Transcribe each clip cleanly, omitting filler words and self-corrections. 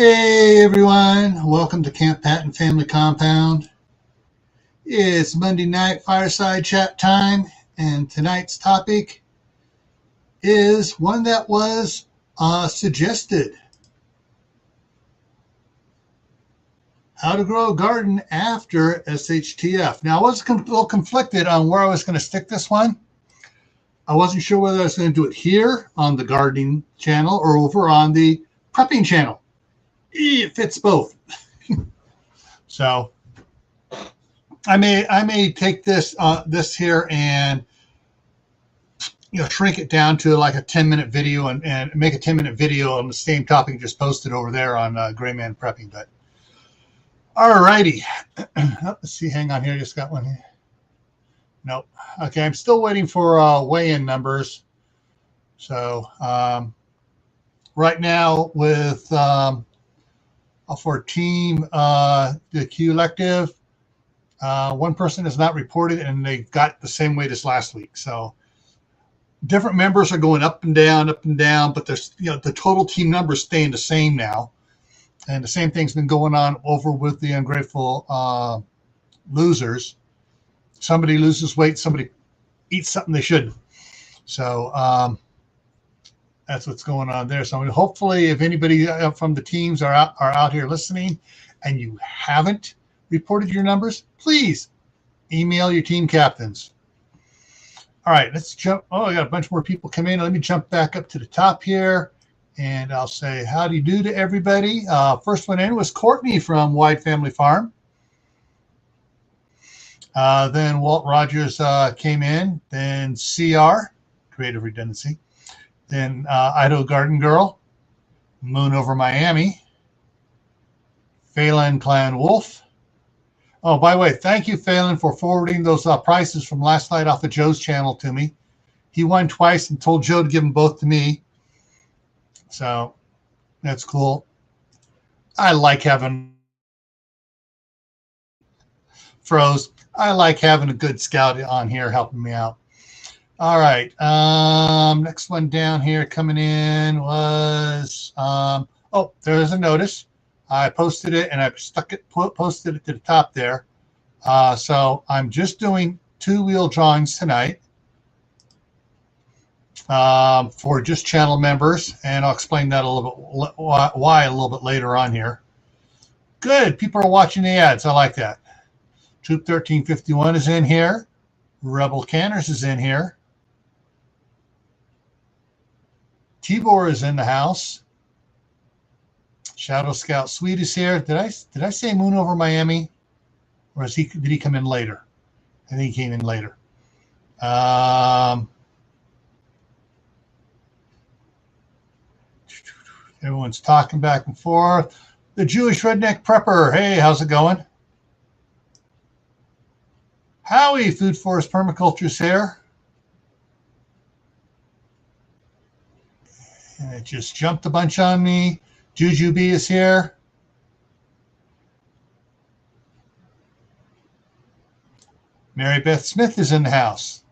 Hey everyone, welcome to Camppatton Family Compound. It's Monday night fireside chat time, and tonight's topic is one that was suggested. How to grow a garden after SHTF. Now I was a little conflicted on where I was going to stick this one. I wasn't sure whether I was going to do it here on the gardening channel or over on the prepping channel. It fits both. So I may take this here and shrink it down to like a 10-minute video and make a 10-minute video on the same topic and just post it over there on Gray Man Prepping. But all righty, let's see. Hang on here, just got one here. Nope. Okay, I'm still waiting for weigh-in numbers. So right now with for team the Q elective, one person is not reported and they got the same weight as last week. So different members are going up and down, but there's the total team numbers staying the same now. And the same thing's been going on over with the ungrateful losers. Somebody loses weight, somebody eats something they shouldn't. So that's what's going on there. So hopefully, if anybody from the teams are out here listening, and you haven't reported your numbers, please email your team captains. All right, let's jump. Oh, I got a bunch more people come in. Let me jump back up to the top here, and I'll say how do you do to everybody. First one in was Courtney from Wide Family Farm. Then Walt Rogers came in. Then CR, Creative Redundancy. Then Idaho Garden Girl, Moon Over Miami, Phelan Clan Wolf. Oh, by the way, thank you, Phelan, for forwarding those prices from last night off of Joe's channel to me. He won twice and told Joe to give them both to me. So that's cool. I like having froze. I like having a good scout on here helping me out. All right, next one down here coming in was, oh, there's a notice. I posted it and I posted it to the top there. So I'm just doing 2-wheel drawings tonight for just channel members, and I'll explain that a little bit, why a little bit later on here. Good, people are watching the ads. I like that. Troop 1351 is in here. Rebel Canners is in here. Tibor is in the house. Shadow Scout Sweet is here. Did I say Moon Over Miami, or did he come in later? I think he came in later. Everyone's talking back and forth. The Jewish Redneck Prepper. Hey, how's it going? Howie, Food Forest Permaculture's here. And it just jumped a bunch on me. Juju B is here. Mary Beth Smith is in the house.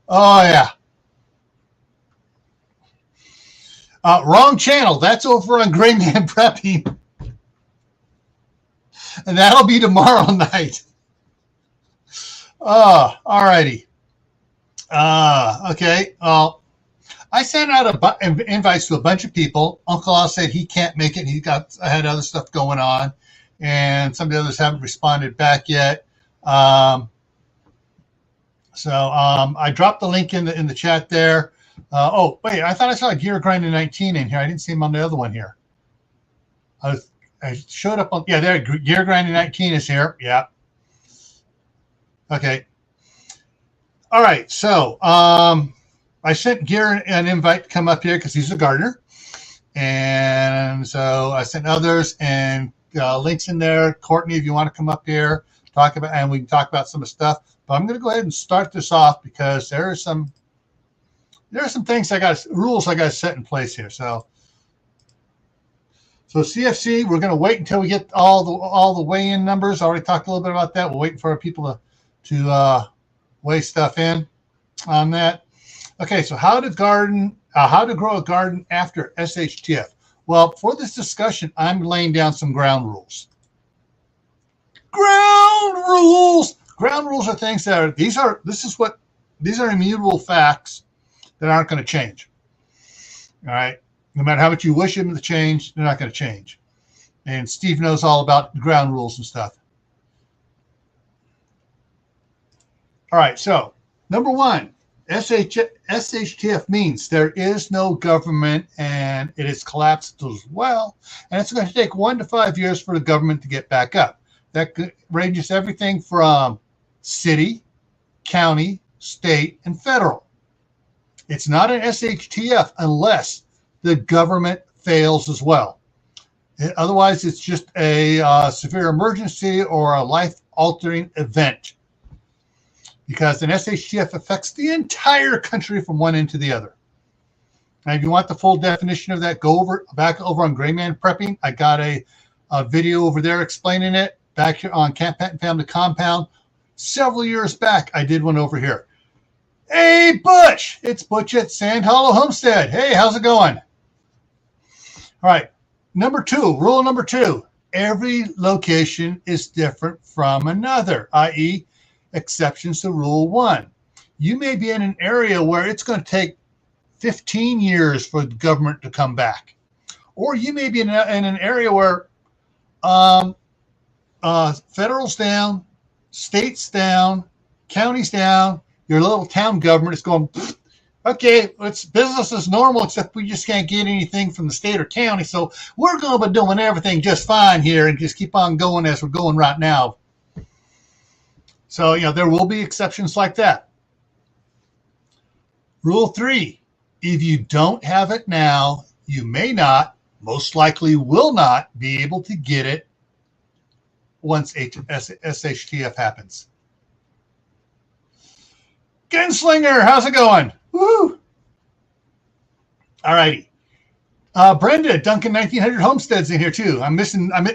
Oh, yeah. Wrong channel. That's over on Gray Man Prepping. And that'll be tomorrow night. All righty. Okay. I sent out invites to a bunch of people. Uncle Al said he can't make it. I had other stuff going on. And some of the others haven't responded back yet. So I dropped the link in the chat there. Oh, wait, I thought I saw Gear Grinding 19 in here. I didn't see him on the other one here. I showed up on, yeah, there, Gear Grinding 19 is here. Yeah. Okay. All right, so I sent Gear an invite to come up here because he's a gardener. And so I sent others and links in there. Courtney, if you want to come up here, talk about, and we can talk about some of the stuff. But I'm going to go ahead and start this off because there are some things rules I got to set in place here. So So CFC, we're going to wait until we get all the weigh-in numbers. I already talked a little bit about that. We're waiting for our people to weigh stuff in on that. Okay, so how to grow a garden after SHTF. Well, for this discussion, I'm laying down some ground rules. Ground rules. Ground rules are things that these are immutable facts that aren't going to change. All right. No matter how much you wish them to change, they're not going to change. And Steve knows all about ground rules and stuff. All right. So number one, SHTF means there is no government, and it has collapsed as well. And it's going to take 1 to 5 years for the government to get back up. That ranges everything from city, county, state, and federal. It's not an SHTF unless the government fails as well. Otherwise, it's just a severe emergency or a life-altering event, because an SHTF affects the entire country from one end to the other. Now, if you want the full definition of that, go back over on Gray Man Prepping. I got a video over there explaining it back here on Camppatton Family Compound. Several years back, I did one over here. Hey, Butch! It's Butch at Sand Hollow Homestead. Hey, how's it going? All right, rule number two, every location is different from another, i.e., exceptions to rule one. You may be in an area where it's going to take 15 years for the government to come back. Or you may be in an area where federal's down, state's down, county's down, your little town government is going, okay, it's business as normal, except we just can't get anything from the state or county, so we're going to be doing everything just fine here and just keep on going as we're going right now. So, there will be exceptions like that. Rule 3, if you don't have it now, you may not, most likely will not, be able to get it once SHTF happens. Gunslinger, how's it going? Woo! All righty. Brenda, Duncan 1900 Homestead's in here too.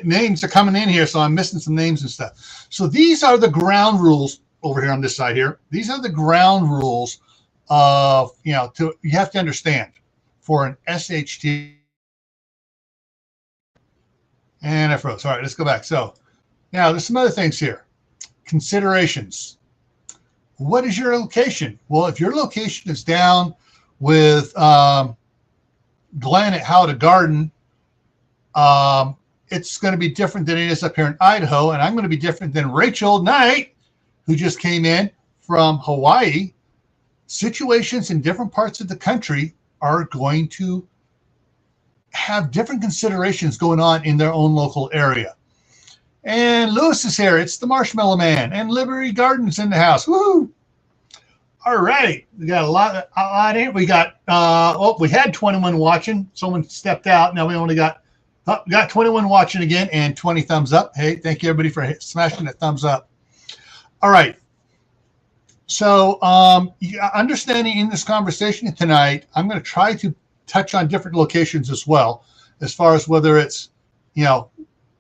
Names are coming in here, so I'm missing some names and stuff. So these are the ground rules over here on this side here. These are the ground rules of, you have to understand for an SHT. And I froze. All right, let's go back. So now there's some other things here. Considerations. What is your location? Well, if your location is down with Glenn at How to Garden, it's going to be different than it is up here in Idaho, and I'm going to be different than Rachel Knight, who just came in from Hawaii. Situations in different parts of the country are going to have different considerations going on in their own local area. And Lewis is here. It's the Marshmallow Man, and Liberty Gardens in the house. Woo! All right, we got a lot in it. We got we had 21 watching. Someone stepped out. Now we only got 21 watching again, and 20 thumbs up. Hey, thank you everybody for smashing that thumbs up. All right. So, understanding in this conversation tonight, I'm going to try to touch on different locations as well, as far as whether it's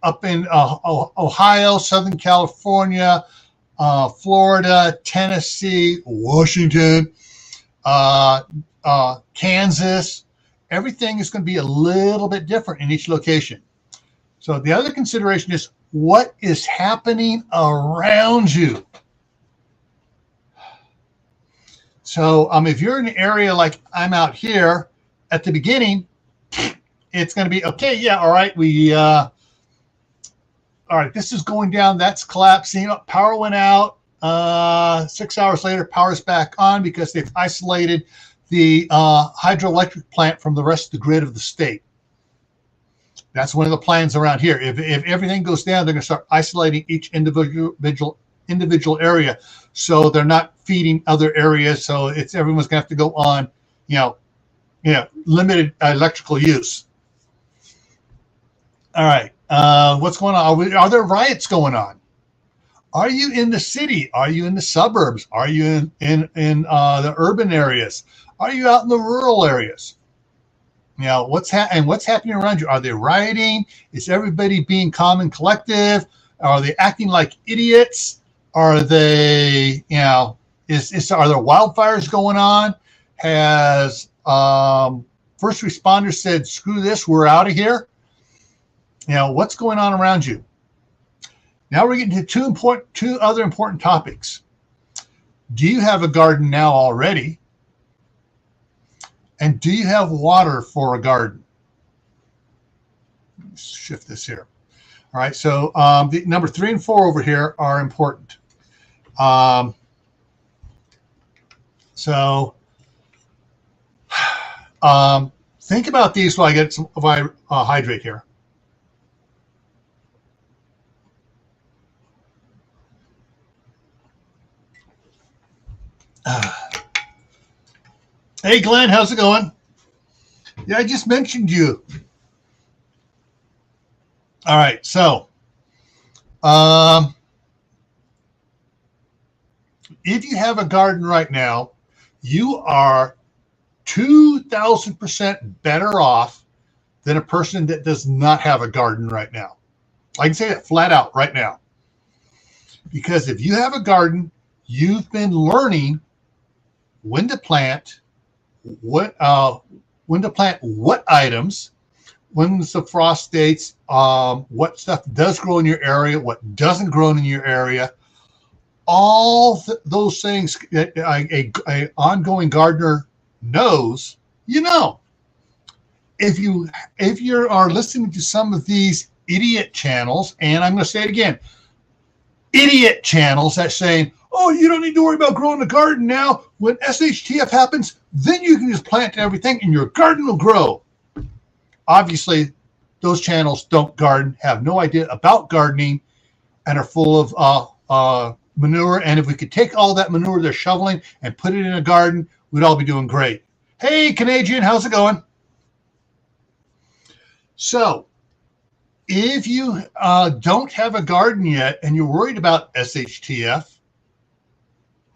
up in Ohio, Southern California, Florida, Tennessee, Washington, Kansas. Everything is going to be a little bit different in each location. So the other consideration is what is happening around you. So if you're in an area like I'm out here at the beginning, it's going to be, okay, yeah, all right, all right, this is going down, that's collapsing, power went out, 6 hours later, power's back on because they've isolated the hydroelectric plant from the rest of the grid of the state. That's one of the plans around here. If everything goes down, they're going to start isolating each individual area, so they're not feeding other areas. So everyone's going to have to go on, limited electrical use. All right, what's going on? Are there riots going on? Are you in the city? Are you in the suburbs? Are you in the urban areas? Are you out in the rural areas? You know, what's happening around you? Are they rioting? Is everybody being calm and collective? Are they acting like idiots? Are they, you know, are there wildfires going on? Has first responders said, screw this, we're out of here? You know, what's going on around you? Now we're getting to two other important topics. Do you have a garden now already? And do you have water for a garden? Let's shift this here. All right, so the number 3 and 4 over here are important. Think about these while I get some hydrate here. Hey, Glenn, how's it going? Yeah, I just mentioned you. All right, so if you have a garden right now, you are 2,000% better off than a person that does not have a garden right now. I can say that flat out right now. Because if you have a garden, you've been learning when to plant what items, when's the frost dates, what stuff does grow in your area, what doesn't grow in your area. All those things that a ongoing gardener knows, you know. If you are listening to some of these idiot channels, and I'm going to say it again, idiot channels that saying, oh, you don't need to worry about growing a garden now. When SHTF happens, then you can just plant everything and your garden will grow. Obviously, those channels don't garden, have no idea about gardening, and are full of manure. And if we could take all that manure they're shoveling and put it in a garden, we'd all be doing great. Hey, Canadian, how's it going? So, if you don't have a garden yet and you're worried about SHTF,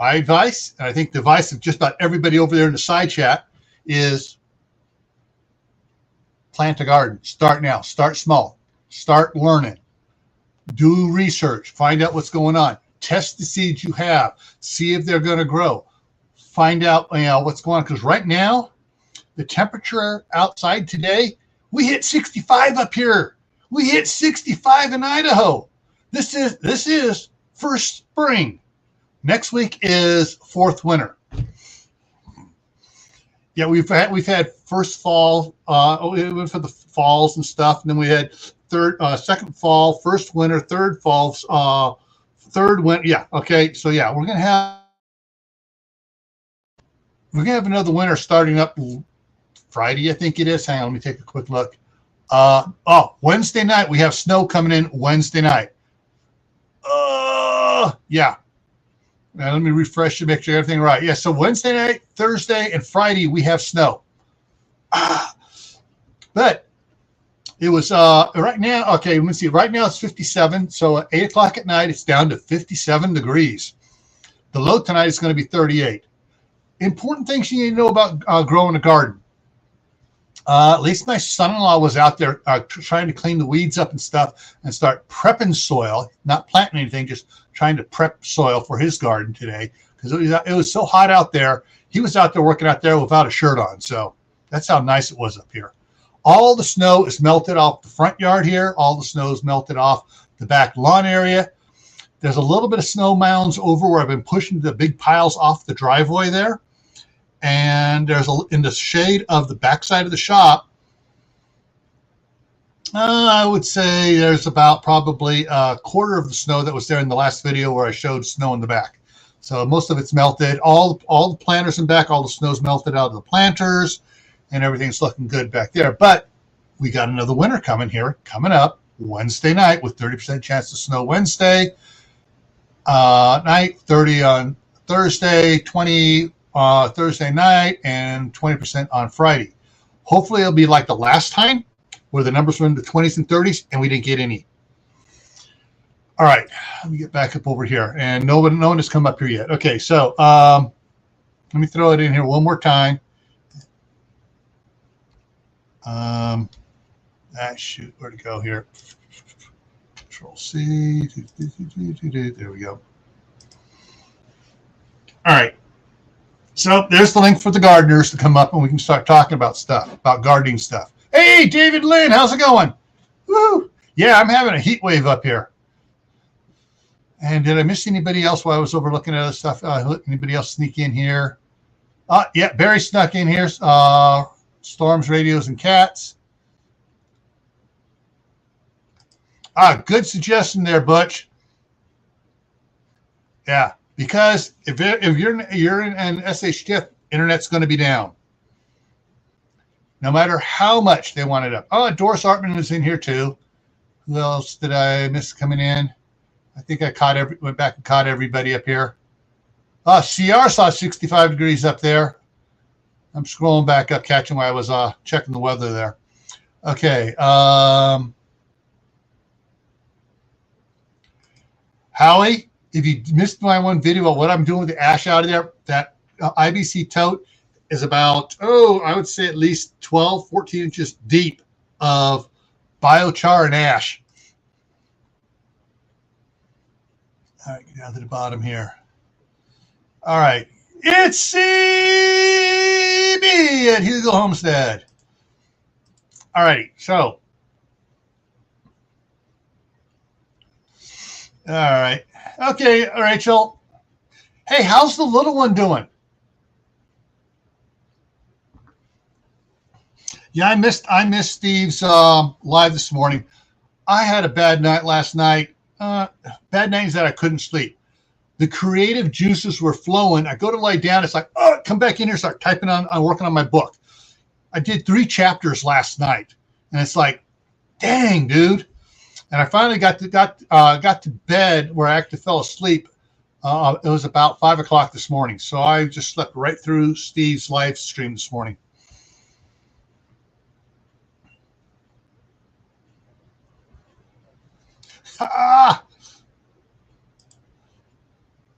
my advice, and I think the advice of just about everybody over there in the side chat, is plant a garden. Start now. Start small. Start learning. Do research. Find out what's going on. Test the seeds you have. See if they're going to grow. Find out what's going on. Because right now, the temperature outside today, we hit 65 up here. We hit 65 in Idaho. This is first spring. Next week is fourth winter. Yeah, we've had first fall. We went for the falls and stuff, and then we had second fall, first winter, third fall, third winter. Yeah, okay. So yeah, we're gonna have another winter starting up Friday, I think it is. Hang on, let me take a quick look. Wednesday night we have snow coming in Wednesday night. Yeah. Now let me refresh to make sure everything right. Yeah, so Wednesday night, Thursday, and Friday we have snow. But it was right now. Okay, let me see. Right now it's 57. So at 8 o'clock at night it's down to 57 degrees. The low tonight is going to be 38. Important things you need to know about growing a garden. At least my son-in-law was out there trying to clean the weeds up and stuff and start prepping soil, not planting anything, just trying to prep soil for his garden today because it was so hot out there. He was out there working out there without a shirt on. So that's how nice it was up here. All the snow is melted off the front yard here. All the snow is melted off the back lawn area. There's a little bit of snow mounds over where I've been pushing the big piles off the driveway there. And there's in the shade of the backside of the shop, I would say there's about probably a quarter of the snow that was there in the last video where I showed snow in the back. So most of it's melted. All the planters in back, all the snow's melted out of the planters, and everything's looking good back there. But we got another winter coming up Wednesday night with 30% chance of snow Wednesday night, 30 on Thursday, 20 Thursday night, and 20% on Friday. Hopefully it'll be like the last time where the numbers were in the 20s and 30s and we didn't get any. All right, let me get back up over here. And no one has come up here yet. Okay, so let me throw it in here one more time. Shoot, where'd it go here? Control C. There we go. All right. So there's the link for the gardeners to come up and we can start talking about stuff, about gardening stuff. Hey, David Lynn, how's it going? Woo! Yeah, I'm having a heat wave up here. And did I miss anybody else while I was over looking at other stuff? Anybody else sneak in here? Yeah, Barry snuck in here. Storms, radios, and cats. Good suggestion there, Butch. Yeah. Because if you're in an SHTF, internet's going to be down. No matter how much they want it up. Oh, Doris Artman is in here too. Who else did I miss coming in? I think I went back and caught everybody up here. CR saw 65 degrees up there. I'm scrolling back up, catching while I was checking the weather there. Okay. Howie, if you missed my one video of what I'm doing with the ash out of there, that IBC tote is about, I would say at least 12, 14 inches deep of biochar and ash. All right, get down to the bottom here. All right. It's CB at Hugo Homestead. All righty, so. All right. Okay, Rachel. Hey, how's the little one doing? Yeah, I missed Steve's live this morning. I had a bad night last night. Bad night is that I couldn't sleep. The creative juices were flowing. I go to lie down. It's like, come back in here, start typing on, working on my book. I did 3 chapters last night, and it's like, dang, dude. And I finally got to bed where I actually fell asleep. It was about 5 o'clock this morning. So I just slept right through Steve's live stream this morning.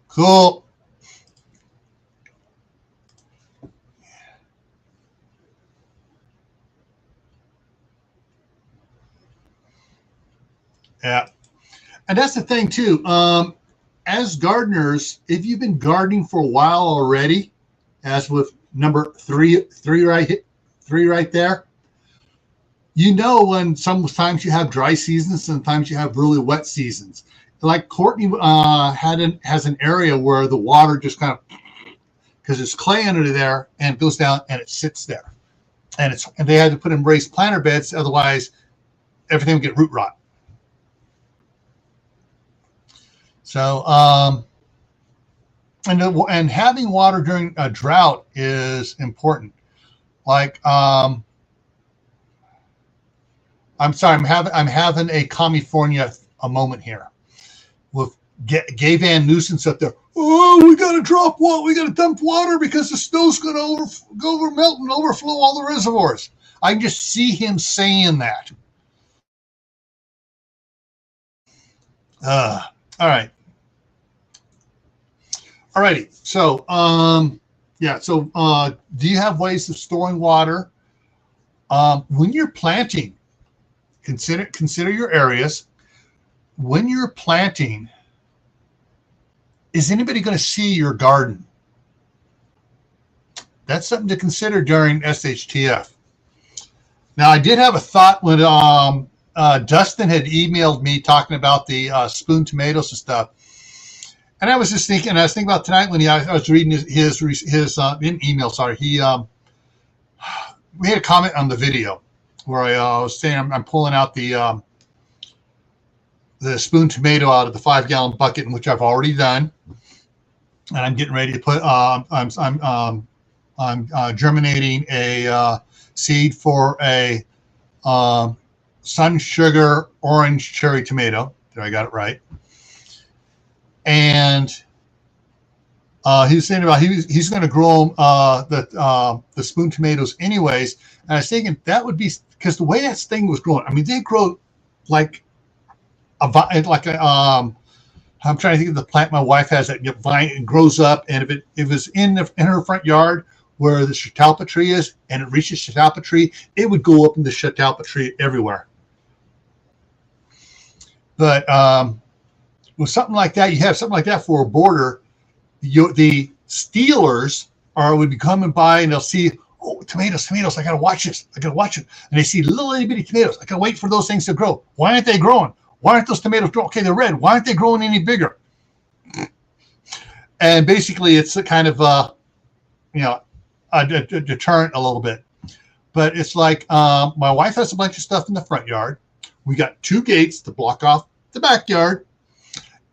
Cool. Yeah. And that's the thing too. As gardeners, if you've been gardening for a while already, as with number three right there, you know when sometimes you have dry seasons, sometimes you have really wet seasons. Like Courtney has an area where the water just kind of, because there's clay under there and it goes down and it sits there, and they had to put in raised planter beds, otherwise everything would get root rot. So and having water during a drought is important. Like I'm sorry, I'm having a California moment here with Gay Van Nuisance up there. Oh, we got to drop water. We got to dump water because the snow's going to go over, melt and overflow all the reservoirs. I can just see him saying that. All right. All righty. So, yeah. So, do you have ways of storing water? When you're planting, consider your areas. When you're planting, is anybody going to see your garden? That's something to consider during SHTF. Now, I did have a thought when Dustin had emailed me talking about the spoon tomatoes and stuff. And I was just thinking, I was thinking about tonight when I was reading his email. Sorry, we had a comment on the video where I was saying I'm pulling out the spoon tomato out of the 5-gallon bucket, in which I've already done, and I'm getting ready to put. I'm germinating a seed for a sun sugar orange cherry tomato. Did I got it right? And he was saying about he's going to grow the spoon tomatoes anyways. And I was thinking that would be because the way that thing was growing. I mean, they grow like I'm trying to think of the plant my wife has that vine and grows up. And if it was in her front yard where the catalpa tree is, and it reaches catalpa tree, it would go up in the catalpa tree everywhere. But with something like that, you have something like that for a border, the stealers would be coming by and they'll see, oh, tomatoes, I gotta watch this, I gotta watch it. And they see little itty bitty tomatoes. I gotta wait for those things to grow. Why aren't they growing? Why aren't those tomatoes growing? Okay, they're red. Why aren't they growing any bigger? And basically, it's a kind of a deterrent a little bit. But it's like my wife has a bunch of stuff in the front yard. We got 2 gates to block off the backyard,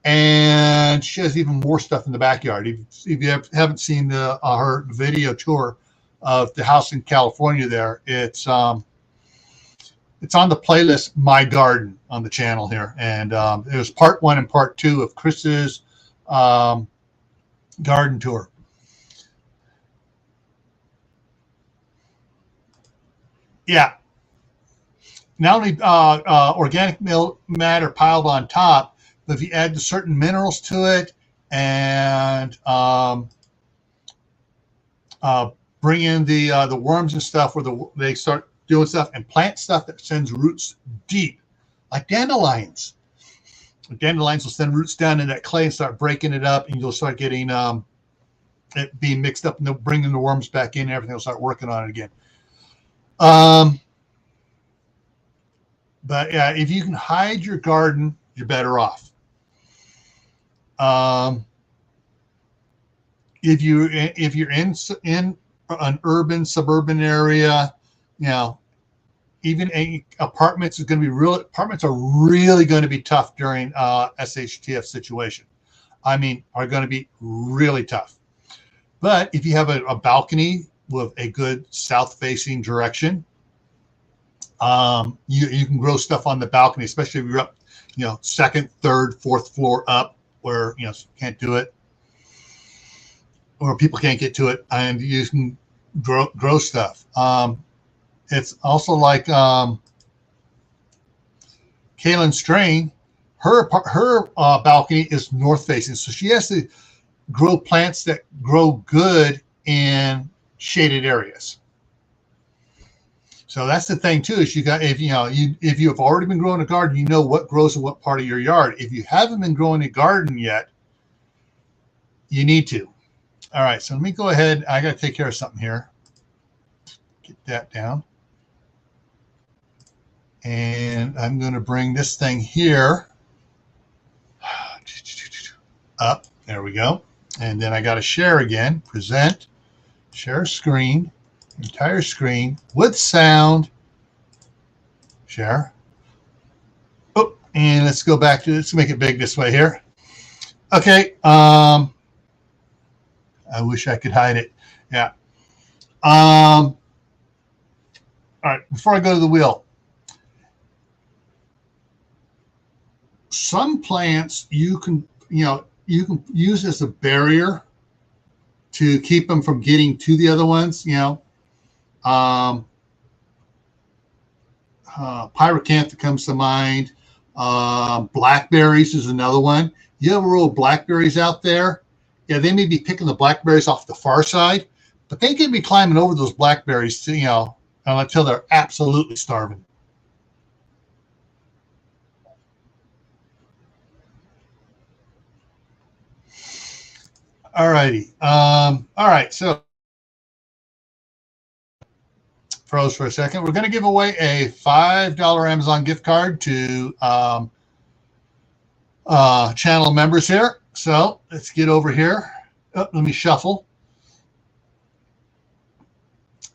and she has even more stuff in the backyard. If you haven't seen her video tour of the house in California, it's on the playlist My Garden on the channel here, and it was part 1 and part 2 of Chris's garden tour. Yeah. Not only organic matter piled on top, but if you add the certain minerals to it and bring in the worms and stuff where they start doing stuff and plant stuff that sends roots deep, like dandelions. Dandelions will send roots down in that clay and start breaking it up, and you'll start getting it being mixed up, and they'll bring the worms back in, and everything will start working on it again. But yeah, if you can hide your garden, you're better off. If you're in an urban suburban area, even apartments are really going to be tough during SHTF situation. I mean, are going to be really tough. But if you have a balcony with a good south-facing direction, you can grow stuff on the balcony, especially if you're up, 2nd, 3rd, 4th floor up, where you can't do it, or people can't get to it, and you can grow stuff. It's also like Kaylin Strain, her balcony is north facing, so she has to grow plants that grow good in shaded areas. So that's the thing too, is if you have already been growing a garden, you know what grows in what part of your yard. If you haven't been growing a garden yet, you need to. All right, so let me go ahead. I got to take care of something here. Get that down. And I'm going to bring this thing here up. There we go. And then I got to share again. Present, share screen. Entire screen with sound. Share. Oh, and let's go back to, let's make it big this way here. Okay. I wish I could hide it. Yeah. All right. Before I go to the wheel, some plants you can use as a barrier to keep them from getting to the other ones. Pyracantha comes to mind. Blackberries is another one. You have a row of blackberries out there. Yeah, they may be picking the blackberries off the far side, but they can be climbing over those blackberries, until they're absolutely starving. All righty. All right. So froze for a second. We're going to give away a $5 Amazon gift card to channel members here. So let's get over here. Oh, let me shuffle.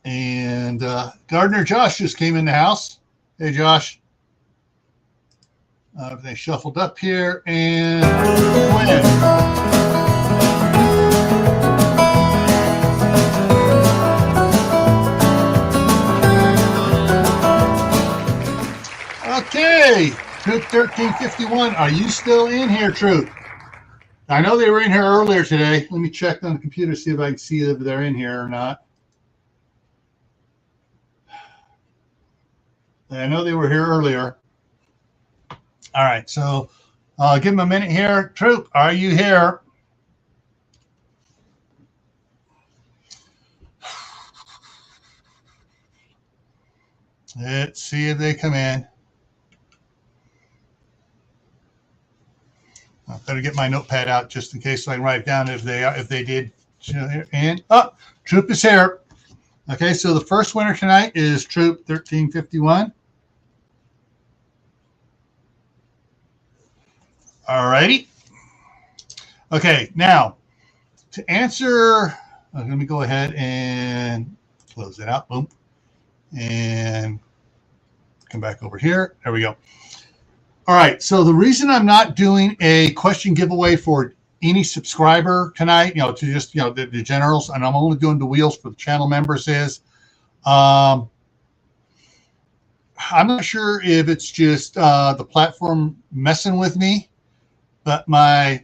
And Gardener Josh just came in the house. Hey, Josh. Everything shuffled up here, and okay, Troop 1351, are you still in here, Troop? I know they were in here earlier today. Let me check on the computer, see if I can see if they're in here or not. I know they were here earlier. All right, so give them a minute here. Troop, are you here? Let's see if they come in. I better get my notepad out just in case so I can write down if they did. And Troop is here. Okay, so the first winner tonight is Troop 1351. All righty. Okay, now to answer, let me go ahead and close it out. Boom. And come back over here. There we go. All right, so the reason I'm not doing a question giveaway for any subscriber tonight, to just, the generals, and I'm only doing the wheels for the channel members is, I'm not sure if it's just the platform messing with me, but my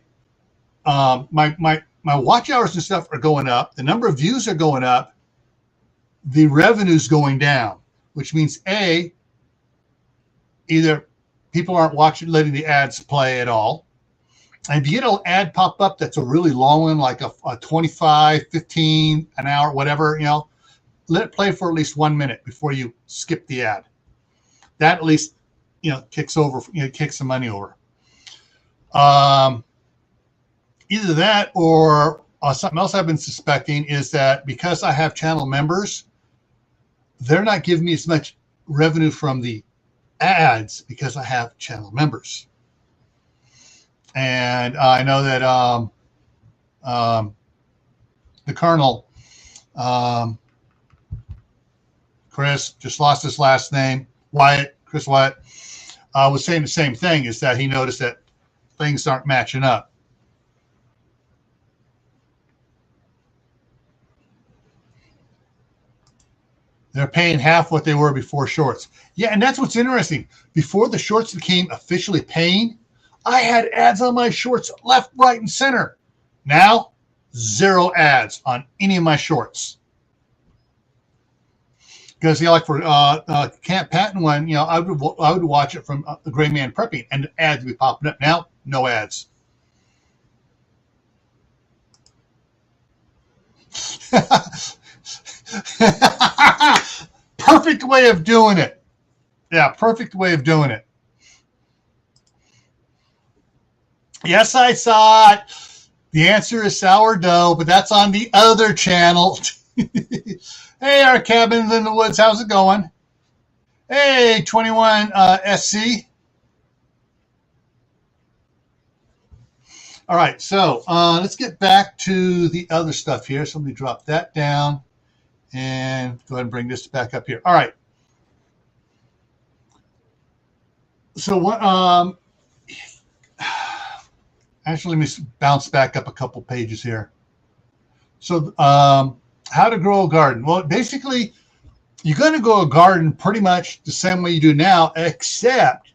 watch hours and stuff are going up. The number of views are going up. The revenue's going down, which means either people aren't letting the ads play at all. And if you get an ad pop up that's a really long one, like a 25, 15, an hour, whatever, let it play for at least 1 minute before you skip the ad. That at least, kicks some money over. Either that or something else I've been suspecting is that because I have channel members, they're not giving me as much revenue from the ads because I have channel members. And I know that the Colonel, Chris, just lost his last name, Chris Wyatt, was saying the same thing, is that he noticed that things aren't matching up. They're paying half what they were before shorts. Yeah, and that's what's interesting. Before the shorts became officially paying, I had ads on my shorts left, right, and center. Now, 0 ads on any of my shorts. Because, like for Camppatton one, I would watch it from the Gray Man Prepping, and the ads would be popping up. Now, no ads. Perfect way of doing it. Yeah, perfect way of doing it. Yes, I saw it. The answer is sourdough, but that's on the other channel. Hey, our cabins in the woods, how's it going? Hey, 21 SC. All right, so let's get back to the other stuff here. So let me drop that down and go ahead and bring this back up here. All right. So what? Actually, let me bounce back up a couple pages here. So how to grow a garden. Well, basically, you're going to grow a garden pretty much the same way you do now, except,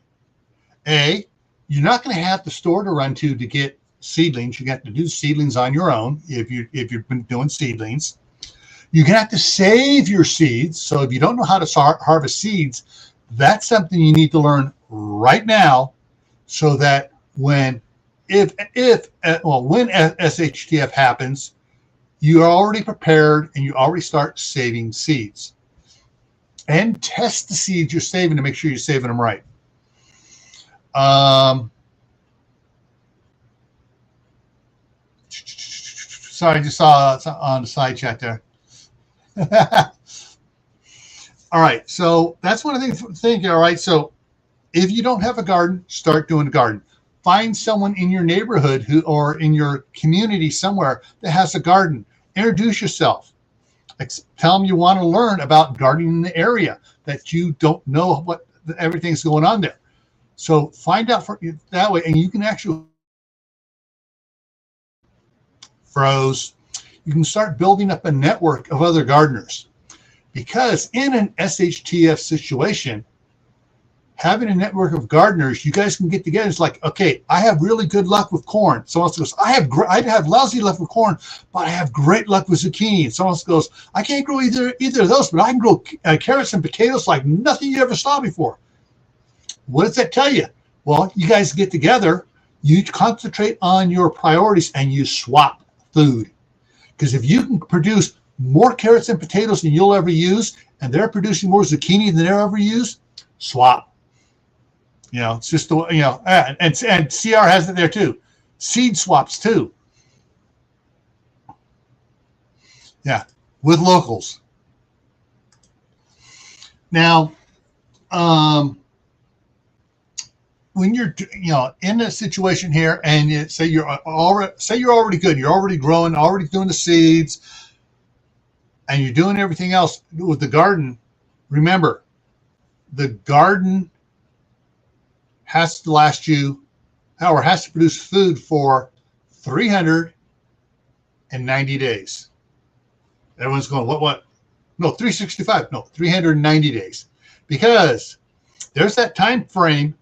you're not going to have the store to run to get seedlings. You got to do seedlings on your own if you've been doing seedlings. You're going to have to save your seeds. So if you don't know how to harvest seeds, that's something you need to learn right now so that when SHTF happens, you're already prepared and you already start saving seeds. And test the seeds you're saving to make sure you're saving them right. Sorry, I just saw on the side chat there. All right, so that's one of the things. All right, so if you don't have a garden, start doing a garden. Find someone in your neighborhood or in your community somewhere that has a garden. Introduce yourself. Tell them you want to learn about gardening in the area, that you don't know what everything's going on there. So find out that way, and you can actually froze. You can start building up a network of other gardeners, because in an SHTF situation, having a network of gardeners, you guys can get together. It's like, okay, I have really good luck with corn. Someone else goes, I have lousy luck with corn, but I have great luck with zucchini. And someone else goes, I can't grow either of those, but I can grow carrots and potatoes like nothing you ever saw before. What does that tell you? Well, you guys get together, you concentrate on your priorities, and you swap food. Because if you can produce more carrots and potatoes than you'll ever use, and they're producing more zucchini than they'll ever use, swap. You know, it's just the, you know, and CR has it there too. Seed swaps too. Yeah, with locals. Now, when you're, you know, in a situation here, and you say you're already good, you're already growing, already doing the seeds, and you're doing everything else with the garden. Remember, the garden has to last you, or has to produce food for 390 days. Everyone's going, what? No, 365. No, 390 days. Because there's that time frame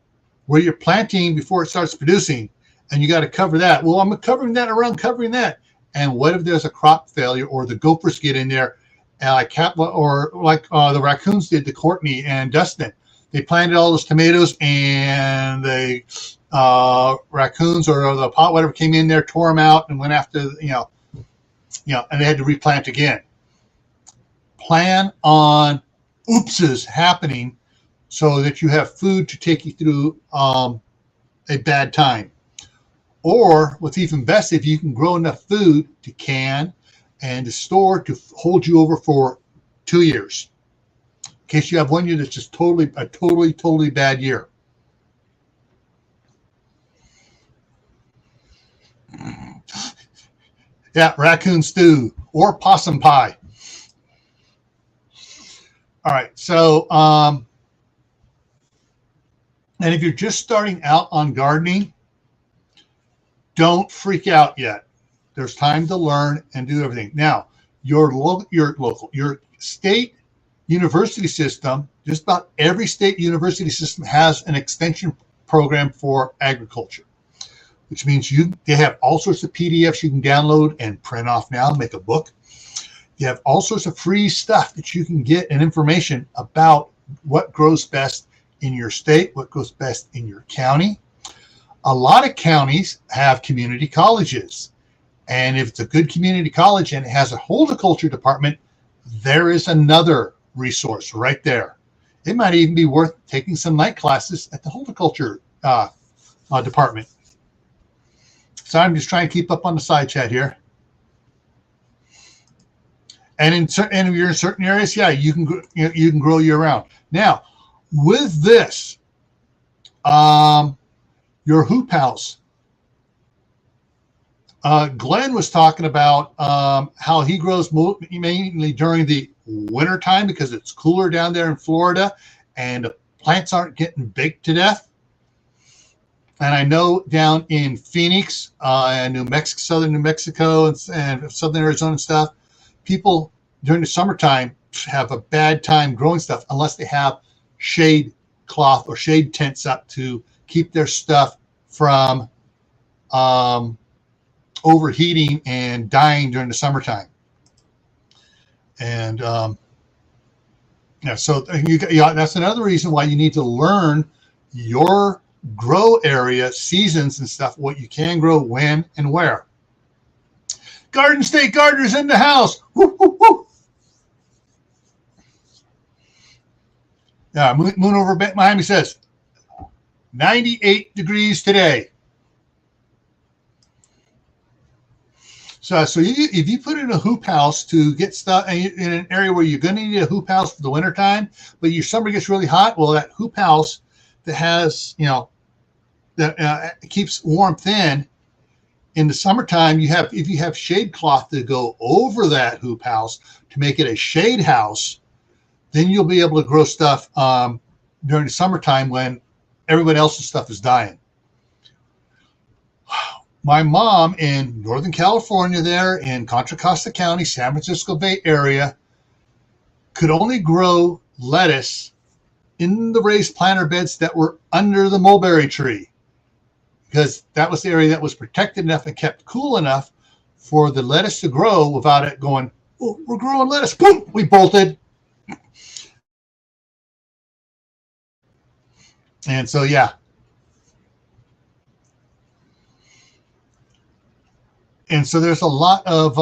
where you're planting before it starts producing, and you got to cover that. Well, I'm covering that around covering that. And what if there's a crop failure, or the gophers get in there, and like the raccoons did to Courtney and Dustin? They planted all those tomatoes, and the raccoons or the pot, whatever, came in there, tore them out, and went after, and they had to replant again. Plan on oopses happening so that you have food to take you through a bad time. Or what's even best, if you can grow enough food to can and to store to hold you over for 2 years. In case you have 1 year that's just totally bad year. Yeah, raccoon stew or possum pie. All right, so and if you're just starting out on gardening, don't freak out yet. There's time to learn and do everything. Now, your state university system, just about every state university system has an extension program for agriculture, which means they have all sorts of PDFs you can download and print off now and make a book. You have all sorts of free stuff that you can get and information about what grows best in your state, what grows best in your county. A lot of counties have community colleges. And if it's a good community college and it has a horticulture department, there is another resource right there. It might even be worth taking some night classes at the horticulture department. So I'm just trying to keep up on the side chat here. And if you're in certain areas, yeah, you can grow year round. Now, with this, your hoop house. Glenn was talking about how he grows mainly during the winter time because it's cooler down there in Florida and the plants aren't getting baked to death. And I know down in Phoenix and New Mexico, southern New Mexico and southern Arizona and stuff, people during the summertime have a bad time growing stuff unless they have shade cloth or shade tents up to keep their stuff from overheating and dying during the summertime. And so that's another reason why you need to learn your grow area, seasons and stuff, what you can grow, when and where. Garden State Gardeners in the house. Woo, woo, woo. Yeah, Moon over Miami says 98 degrees today. So if you put in a hoop house to get stuff in an area where you're going to need a hoop house for the winter time, but your summer gets really hot, well, that hoop house that has, that keeps warmth in the summertime, if you have shade cloth to go over that hoop house to make it a shade house, then you'll be able to grow stuff during the summertime when everybody else's stuff is dying. My mom in Northern California there in Contra Costa County, San Francisco Bay Area, could only grow lettuce in the raised planter beds that were under the mulberry tree because that was the area that was protected enough and kept cool enough for the lettuce to grow without it going, oh, we're growing lettuce. Boom, we bolted. And so, yeah. And so there's a lot of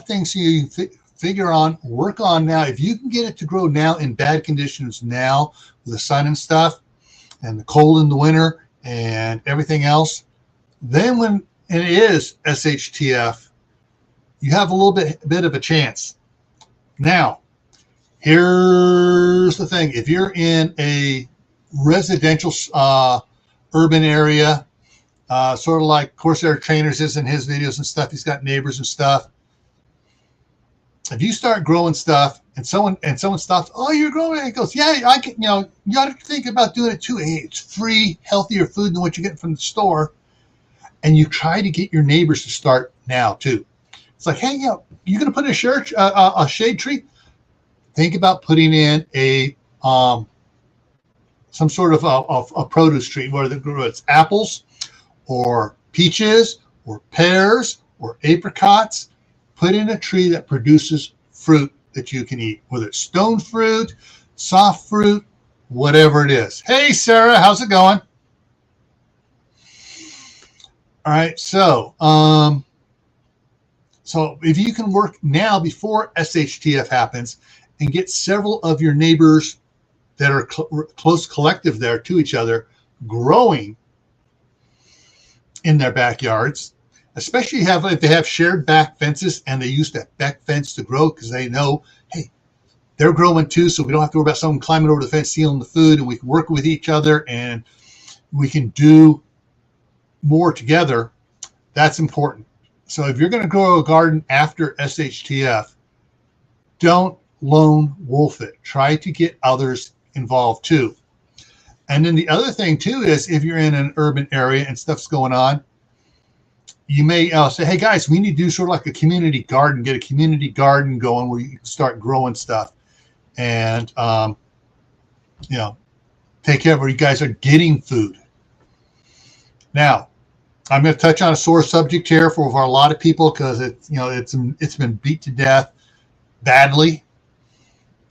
things you work on now. If you can get it to grow now in bad conditions now with the sun and stuff and the cold in the winter and everything else, then when it is SHTF, you have a little bit of a chance. Now, here's the thing. If you're in a residential urban area, sort of like Corsair Trainers is in his videos and stuff, he's got neighbors and stuff. If you start growing stuff and someone stops, oh, you're growing it. He goes, yeah, I can, you got to think about doing it too. Hey, it's free, healthier food than what you're getting from the store. And you try to get your neighbors to start now too. It's like, hey, you're going to put in a shade tree. Think about putting in some sort of a produce tree, whether it's apples or peaches or pears or apricots. Put in a tree that produces fruit that you can eat, whether it's stone fruit, soft fruit, whatever it is. Hey, Sarah, how's it going? All right, so if you can work now before SHTF happens and get several of your neighbors that are close collective there to each other growing in their backyards, especially if they have shared back fences and they use that back fence to grow because they know, hey, they're growing too, so we don't have to worry about someone climbing over the fence, stealing the food, and we can work with each other and we can do more together. That's important. So if you're going to grow a garden after SHTF, don't lone wolf it. Try to get others involved too. And then the other thing too is if you're in an urban area and stuff's going on, you may say, hey guys, we need to do sort of like a community garden, get a community garden going where you can start growing stuff and, take care of where you guys are getting food. Now, I'm going to touch on a sore subject here for a lot of people because it's been beat to death badly.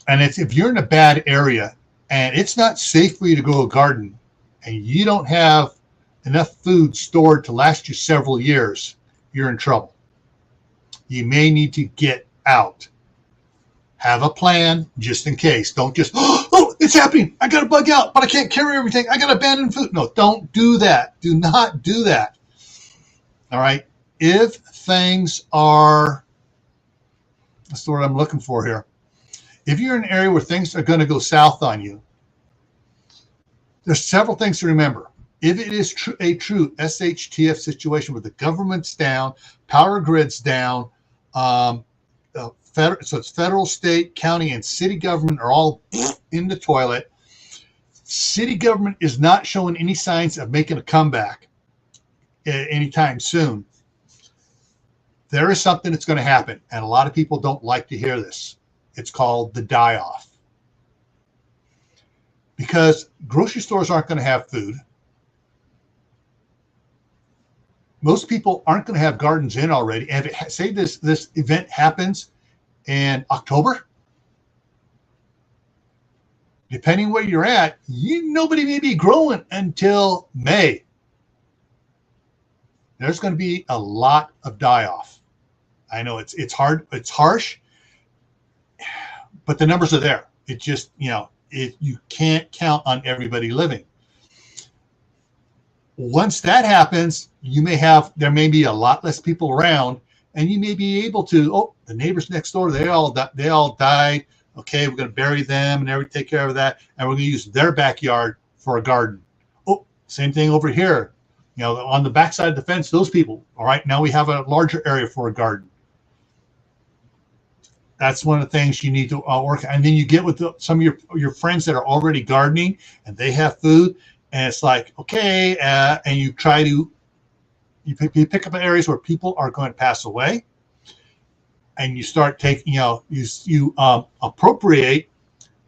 And it's if you're in a bad area and it's not safe for you to grow a garden and you don't have enough food stored to last you several years, you're in trouble. You may need to get out. Have a plan just in case. Don't just, oh, it's happening. I got to bug out, but I can't carry everything. I got to abandon food. No, don't do that. Do not do that. All right. If things are, that's the word I'm looking for here. If you're in an area where things are going to go south on you, there's several things to remember. If it is a true SHTF situation where the government's down, power grid's down, so it's federal, state, county, and city government are all in the toilet. City government is not showing any signs of making a comeback anytime soon. There is something that's going to happen, and a lot of people don't like to hear this. It's called the die-off. Because grocery stores aren't going to have food. Most people aren't going to have gardens in already. And if say this event happens in October, depending where you're at, nobody may be growing until May. There's going to be a lot of die-off. I know it's hard, it's harsh, but the numbers are there. It just, you can't count on everybody living. Once that happens, there may be a lot less people around, and you may be able to, the neighbors next door, they all died. Okay, we're going to bury them and take care of that, and we're going to use their backyard for a garden. Oh, same thing over here. On the backside of the fence, those people. All right, now we have a larger area for a garden. That's one of the things you need to work. And then you get with some of your friends that are already gardening, and they have food. And it's like, okay, and you try to, you pick up areas where people are going to pass away, and you start taking, you appropriate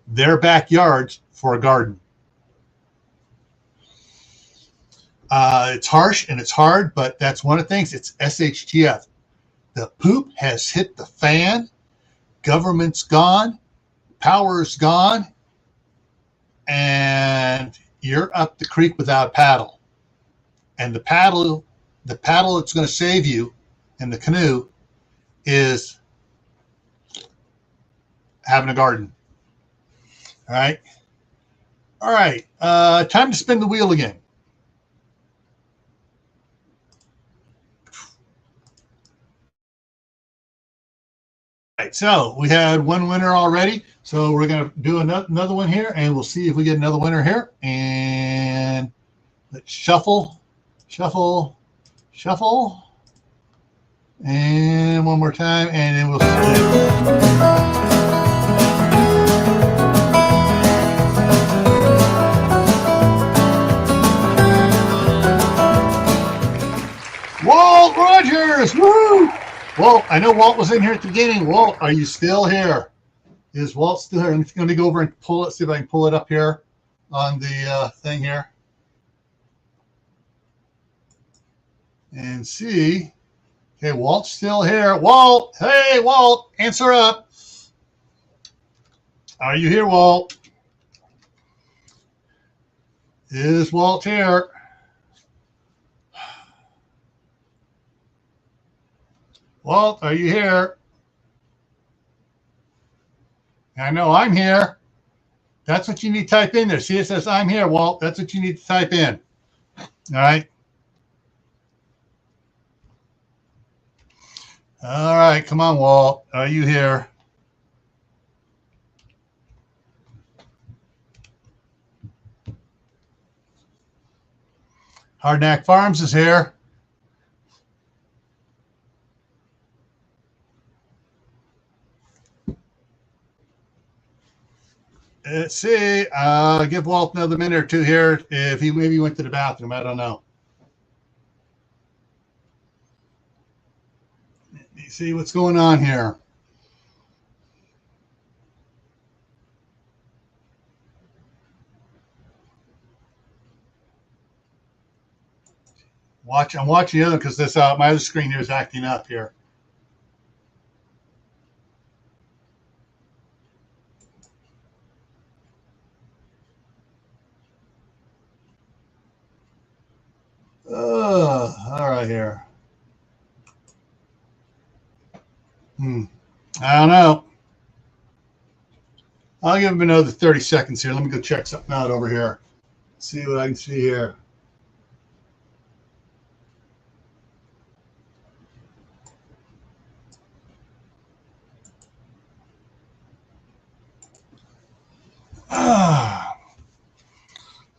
their backyards for a garden. It's harsh and it's hard, but that's one of the things. It's SHTF. The poop has hit the fan. Government's gone. Power's gone. And you're up the creek without a paddle. And the paddle that's going to save you in the canoe is having a garden. All right. All right. Time to spin the wheel again. All right. So we had one winner already. So we're going to do another one here, and we'll see if we get another winner here. And let's shuffle, shuffle, shuffle. And one more time, and then we'll spin. Walt Rogers! Woo! Walt, I know Walt was in here at the beginning. Walt, are you still here? Is Walt still here? I'm going to go over and pull it, see if I can pull it up here on the thing here. And see. Okay, Walt's still here. Walt! Hey, Walt! Answer up. Are you here, Walt? Is Walt here? Walt, are you here? I know I'm here. That's what you need to type in there. See, it says I'm here, Walt. That's what you need to type in. All right. All right. Come on, Walt. Are you here? Hardknack Farms is here. Let's see. Give Walt another minute or two here. If he maybe went to the bathroom, I don't know. Let me see what's going on here. I'm watching the other because this my other screen here is acting up here. All right here. I don't know. I'll give him another 30 seconds here. Let me go check something out over here. See what I can see here.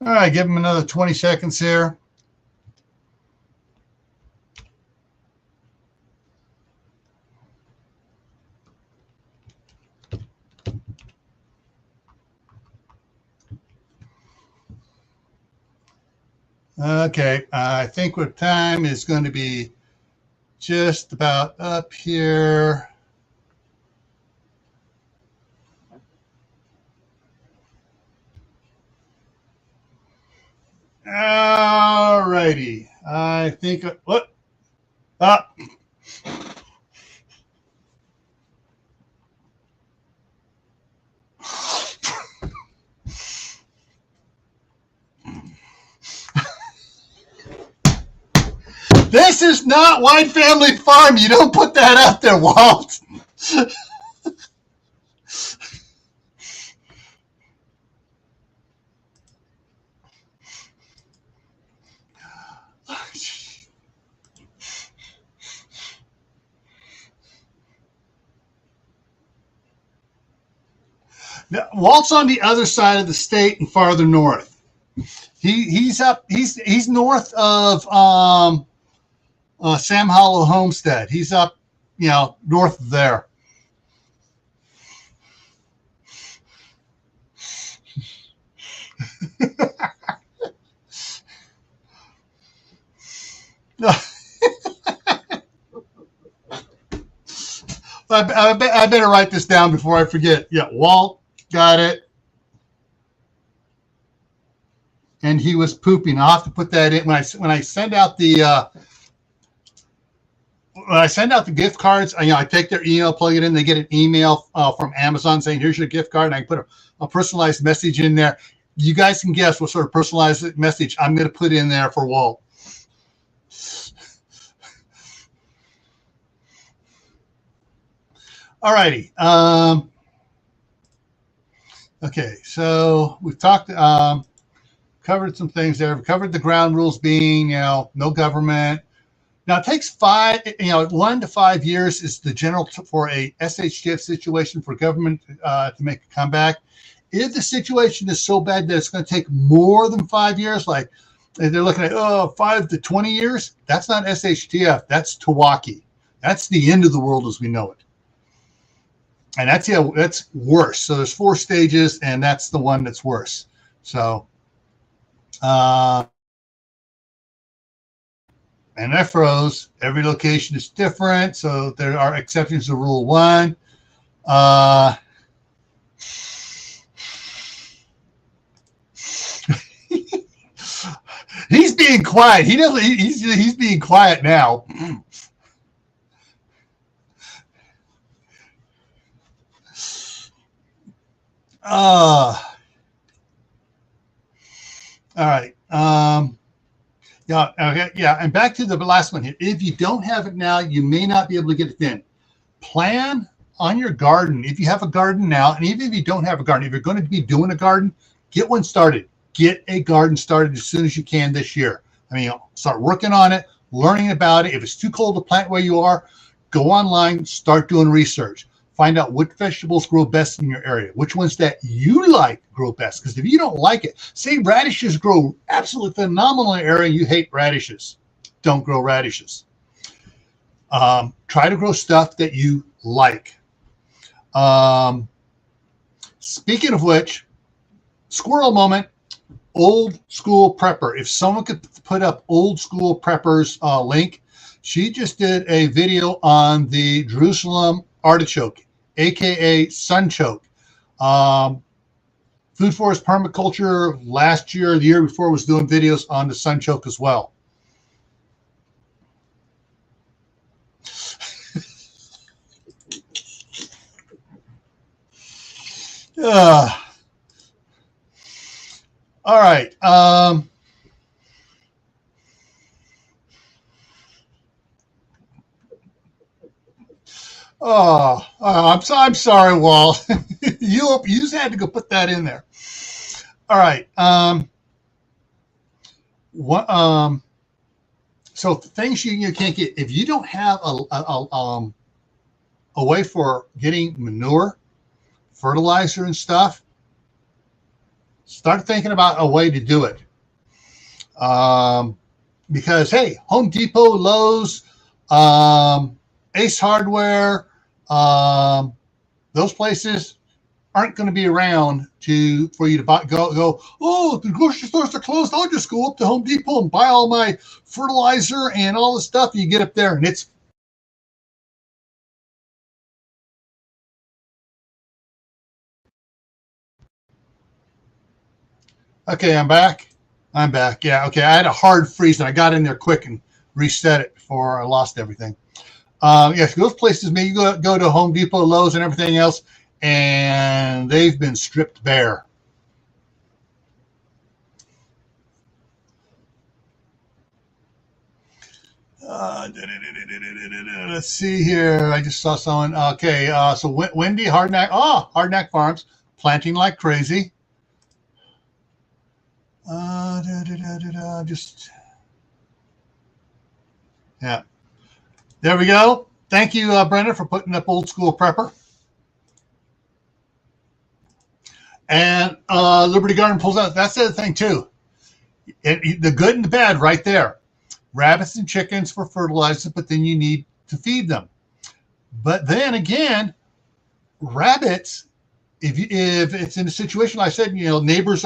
All right, give him another 20 seconds here. Okay, I think what time is going to be just about up here. All righty. I think what? This is not White Family Farm. You don't put that out there, Walt. Now, Walt's on the other side of the state and farther north. He's up. He's north of Sam Hollow Homestead. He's up, north of there. I better write this down before I forget. Yeah, Walt got it. And he was pooping. I'll have to put that in when I send out the gift cards. I take their email, plug it in. They get an email from Amazon saying, "Here's your gift card," and I put a personalized message in there. You guys can guess what sort of personalized message I'm going to put in there for Walt. All righty. Okay, so we've talked, covered some things there. We covered the ground rules being, no government. Now it takes 1 to 5 years is the general for a SHTF situation for government to make a comeback. If the situation is so bad that it's going to take more than 5 years, like they're looking at 5 to 20 years, that's not SHTF. That's Tawaki. That's the end of the world as we know it. And that's worse. So there's 4 stages, and that's the one that's worse. So, and I froze. Every location is different, so there are exceptions to Rule 1. He's being quiet. He's being quiet now. All right. Yeah. Okay. Yeah. And back to the last one here. If you don't have it now, you may not be able to get it then. Plan on your garden. If you have a garden now, and even if you don't have a garden, if you're going to be doing a garden, get one started. Get a garden started as soon as you can this year. I mean, start working on it, learning about it. If it's too cold to plant where you are, go online, start doing research. Find out which vegetables grow best in your area, which ones that you like grow best. Because if you don't like it, say radishes grow absolutely phenomenal in an area and you hate radishes, don't grow radishes. Try to grow stuff that you like. Speaking of which, squirrel moment, old school prepper. If someone could put up old school prepper's link, she just did a video on the Jerusalem artichoke, aka sunchoke. Food Forest Permaculture last year, the year before, was doing videos on the sunchoke as well. All right. I'm sorry, Wall. you just had to go put that in there. All right. So things you can't get if you don't have a way for getting manure, fertilizer, and stuff. Start thinking about a way to do it. Because hey, Home Depot, Lowe's, Ace Hardware, those places aren't going to be around for you to go. Oh, the grocery stores are closed. I'll just go up to Home Depot and buy all my fertilizer and all the stuff. You get up there and it's okay. I'm back. Yeah. Okay. I had a hard freeze and I got in there quick and reset it before I lost everything. Yes, those places, maybe you go to Home Depot, Lowe's, and everything else, and they've been stripped bare. Let's see here. I just saw someone. Okay, so Wendy Hardknack. Hardknack Farms, planting like crazy. Just yeah. There we go. Thank you, Brenda, for putting up Old School Prepper. And Liberty Garden pulls out. That's the other thing, too. The good and the bad right there. Rabbits and chickens for fertilizer, but then you need to feed them. But then again, rabbits, if it's in a situation like I said, neighbors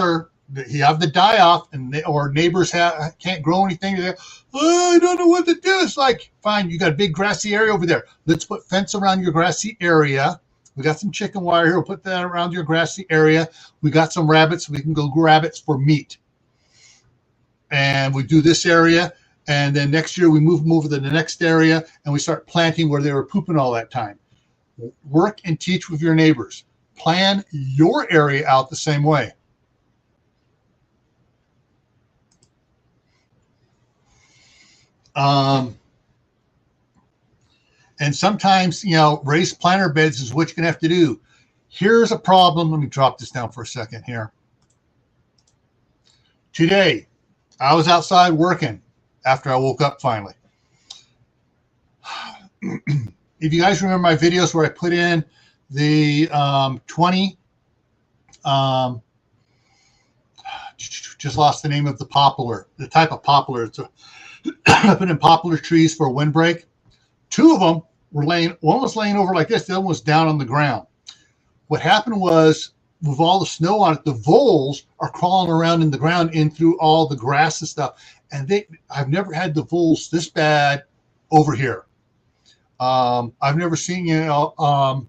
you have the die off, or neighbors can't grow anything. I don't know what to do. It's like, fine, you got a big grassy area over there. Let's put fence around your grassy area. We got some chicken wire here. We'll put that around your grassy area. We got some rabbits. We can go rabbits for meat. And we do this area. And then next year we move them over to the next area and we start planting where they were pooping all that time. Work and teach with your neighbors. Plan your area out the same way. And sometimes, raised planter beds is what you're going to have to do. Here's a problem. Let me drop this down for a second here. Today, I was outside working after I woke up finally. If you guys remember my videos where I put in the 20, just lost the name of the poplar, the type of poplar. It's I put in poplar trees for a windbreak. 2 of them were laying, one was laying over like this, the other one was down on the ground. What happened was, with all the snow on it, the voles are crawling around in the ground in through all the grass and stuff. And I've never had the voles this bad over here. I've never seen, Brandon,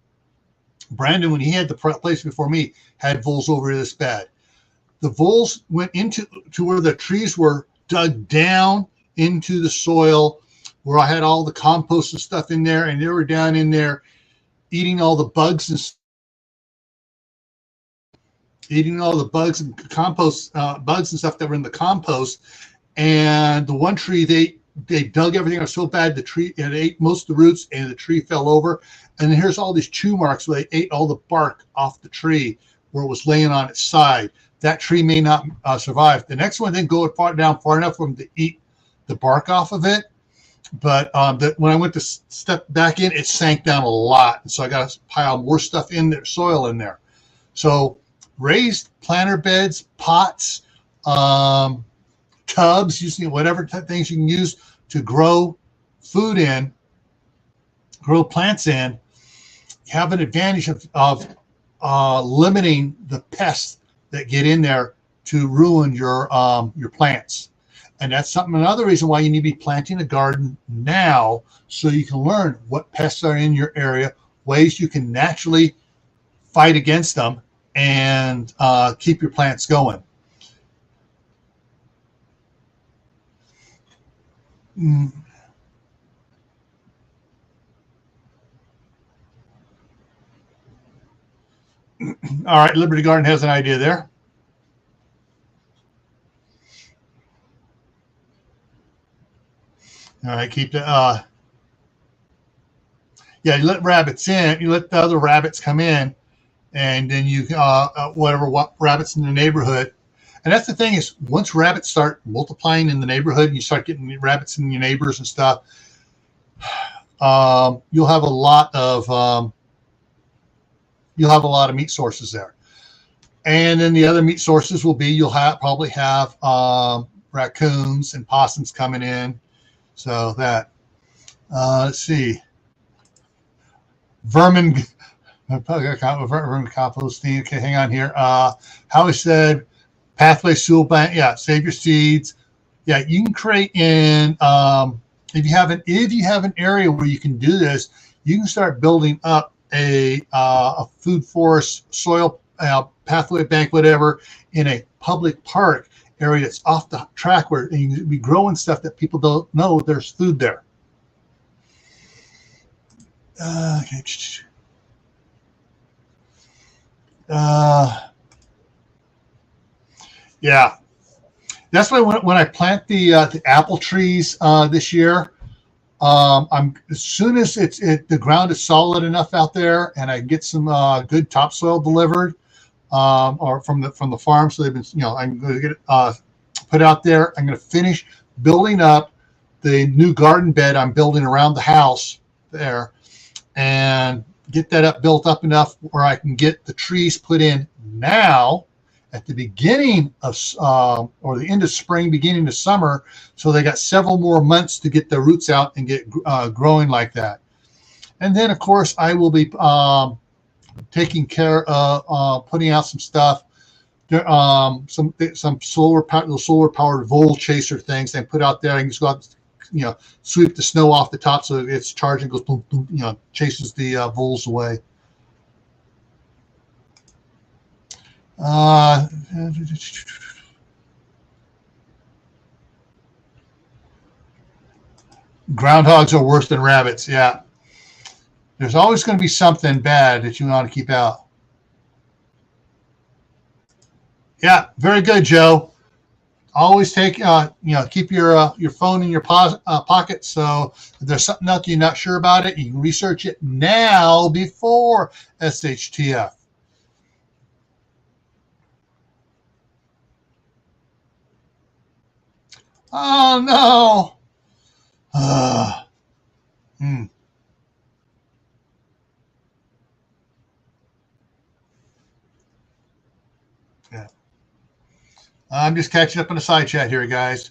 when he had the place before me, had voles over here this bad. The voles went into where the trees were dug down into the soil, where I had all the compost and stuff in there, and they were down in there eating all the bugs and compost bugs and stuff that were in the compost. And the one tree, they dug everything up so bad, the tree, it ate most of the roots, and the tree fell over. And then here's all these chew marks where they ate all the bark off the tree where it was laying on its side. That tree may not survive. The next one didn't go far enough for them to eat the bark off of it. But when I went to step back in, it sank down a lot. And so I got to pile more stuff in there, soil in there. So raised planter beds, pots, tubs, using whatever things you can use to grow food in, grow plants in, have an advantage of limiting the pests that get in there to ruin your plants. And that's another reason why you need to be planting a garden now, so you can learn what pests are in your area, ways you can naturally fight against them, and keep your plants going. All right, Liberty Garden has an idea there. All right, keep the yeah, you let rabbits in, you let the other rabbits come in, and then you what rabbits in the neighborhood. And that's the thing is, once rabbits start multiplying in the neighborhood and you start getting rabbits in your neighbors and stuff, you'll have a lot of meat sources there. And then the other meat sources will be, you'll probably have raccoons and possums coming in. So that, let's see, vermin composting. Okay, hang on here. How we said, pathway soil bank. Yeah, save your seeds. Yeah, you can create in if you have an area where you can do this, you can start building up a food forest, soil pathway bank, whatever, in a public park area that's off the track, where you can be growing stuff that people don't know there's food there. Okay. Yeah, that's why when I plant the apple trees this year, as soon as the ground is solid enough out there, and I get some good topsoil delivered, or from the farm, so they've been, I'm going to get it put out there. I'm going to finish building up the new garden bed I'm building around the house there, and get that built up enough where I can get the trees put in now at the beginning of or the end of spring, beginning of summer, so they got several more months to get their roots out and get growing like that. And then, of course, I will be taking care of putting out some stuff, some solar powered vole chaser things they put out there. I can just go out, sweep the snow off the top so it's charging, goes boom, boom, chases the voles away. Groundhogs are worse than rabbits. Yeah, there's always going to be something bad that you want to keep out. Yeah, very good, Joe. Always take keep your phone in your pocket, so if there's something else you're not sure about it, you can research it now before SHTF. Oh no. Hmm. Yeah. I'm just catching up on the side chat here, guys.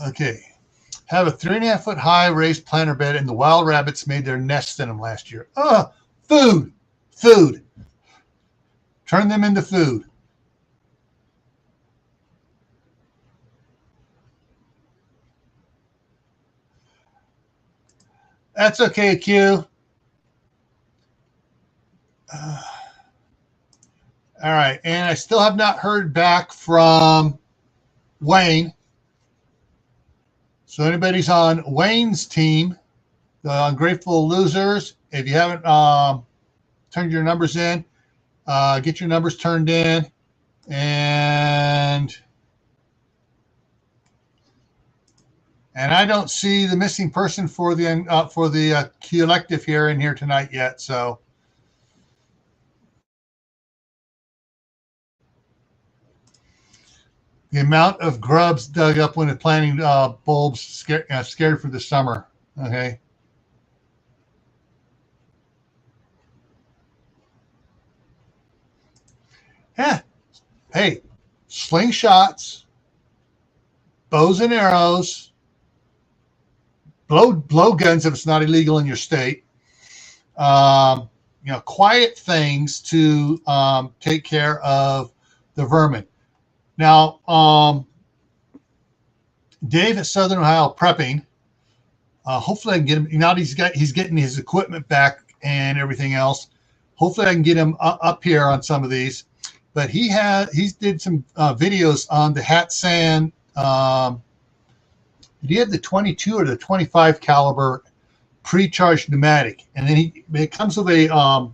Okay. Have a 3.5 foot high raised planter bed, and the wild rabbits made their nests in them last year. Food. Food. Turn them into food. That's okay, Q. All right. And I still have not heard back from Wayne. So anybody's on Wayne's team, the Ungrateful Losers, if you haven't turned your numbers in, get your numbers turned in. And I don't see the missing person for the collective here in here tonight yet. So the amount of grubs dug up when planting bulbs scared for the summer. Okay. Yeah. Hey, slingshots, bows and arrows, blow guns if it's not illegal in your state. Quiet things to take care of the vermin. Now, Dave at Southern Ohio Prepping. Hopefully, I can get him. Now he's getting his equipment back and everything else. Hopefully, I can get him up here on some of these. But he did some videos on the Hat Sand. He had the 22 or the 25 caliber pre-charged pneumatic, and then it comes with a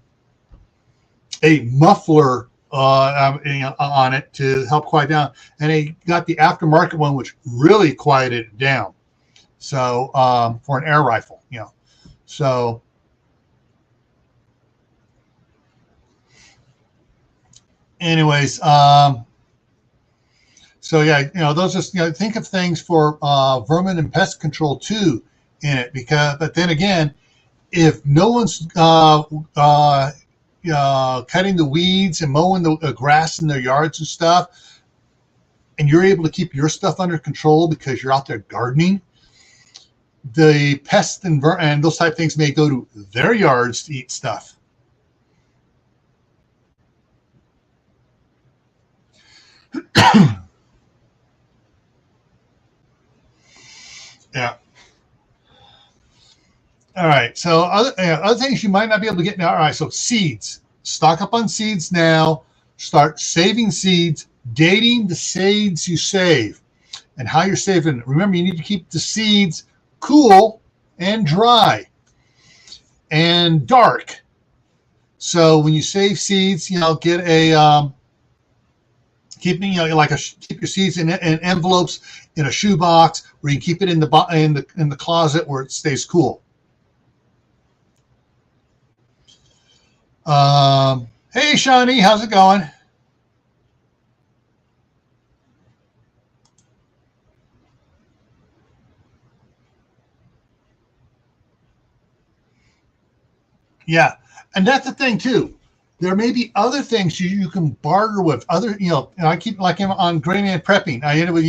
muffler on it to help quiet down, and he got the aftermarket one, which really quieted it down. So for an air rifle, so. Anyways, so yeah, those are, think of things for vermin and pest control too in it, but then again, if no one's cutting the weeds and mowing the grass in their yards and stuff, and you're able to keep your stuff under control because you're out there gardening, the pests and those type of things may go to their yards to eat stuff. Yeah. All right. So other things you might not be able to get now. All right. So seeds. Stock up on seeds now. Start saving seeds. Dating the seeds you save and how you're saving. Remember, you need to keep the seeds cool and dry and dark. So when you save seeds, get a keep your seeds in envelopes in a shoebox where you can keep it in the closet where it stays cool. Hey, Shawnee, how's it going? Yeah, and that's the thing too. There may be other things you can barter with. Other, I keep like him on Gray Man Prepping. I end with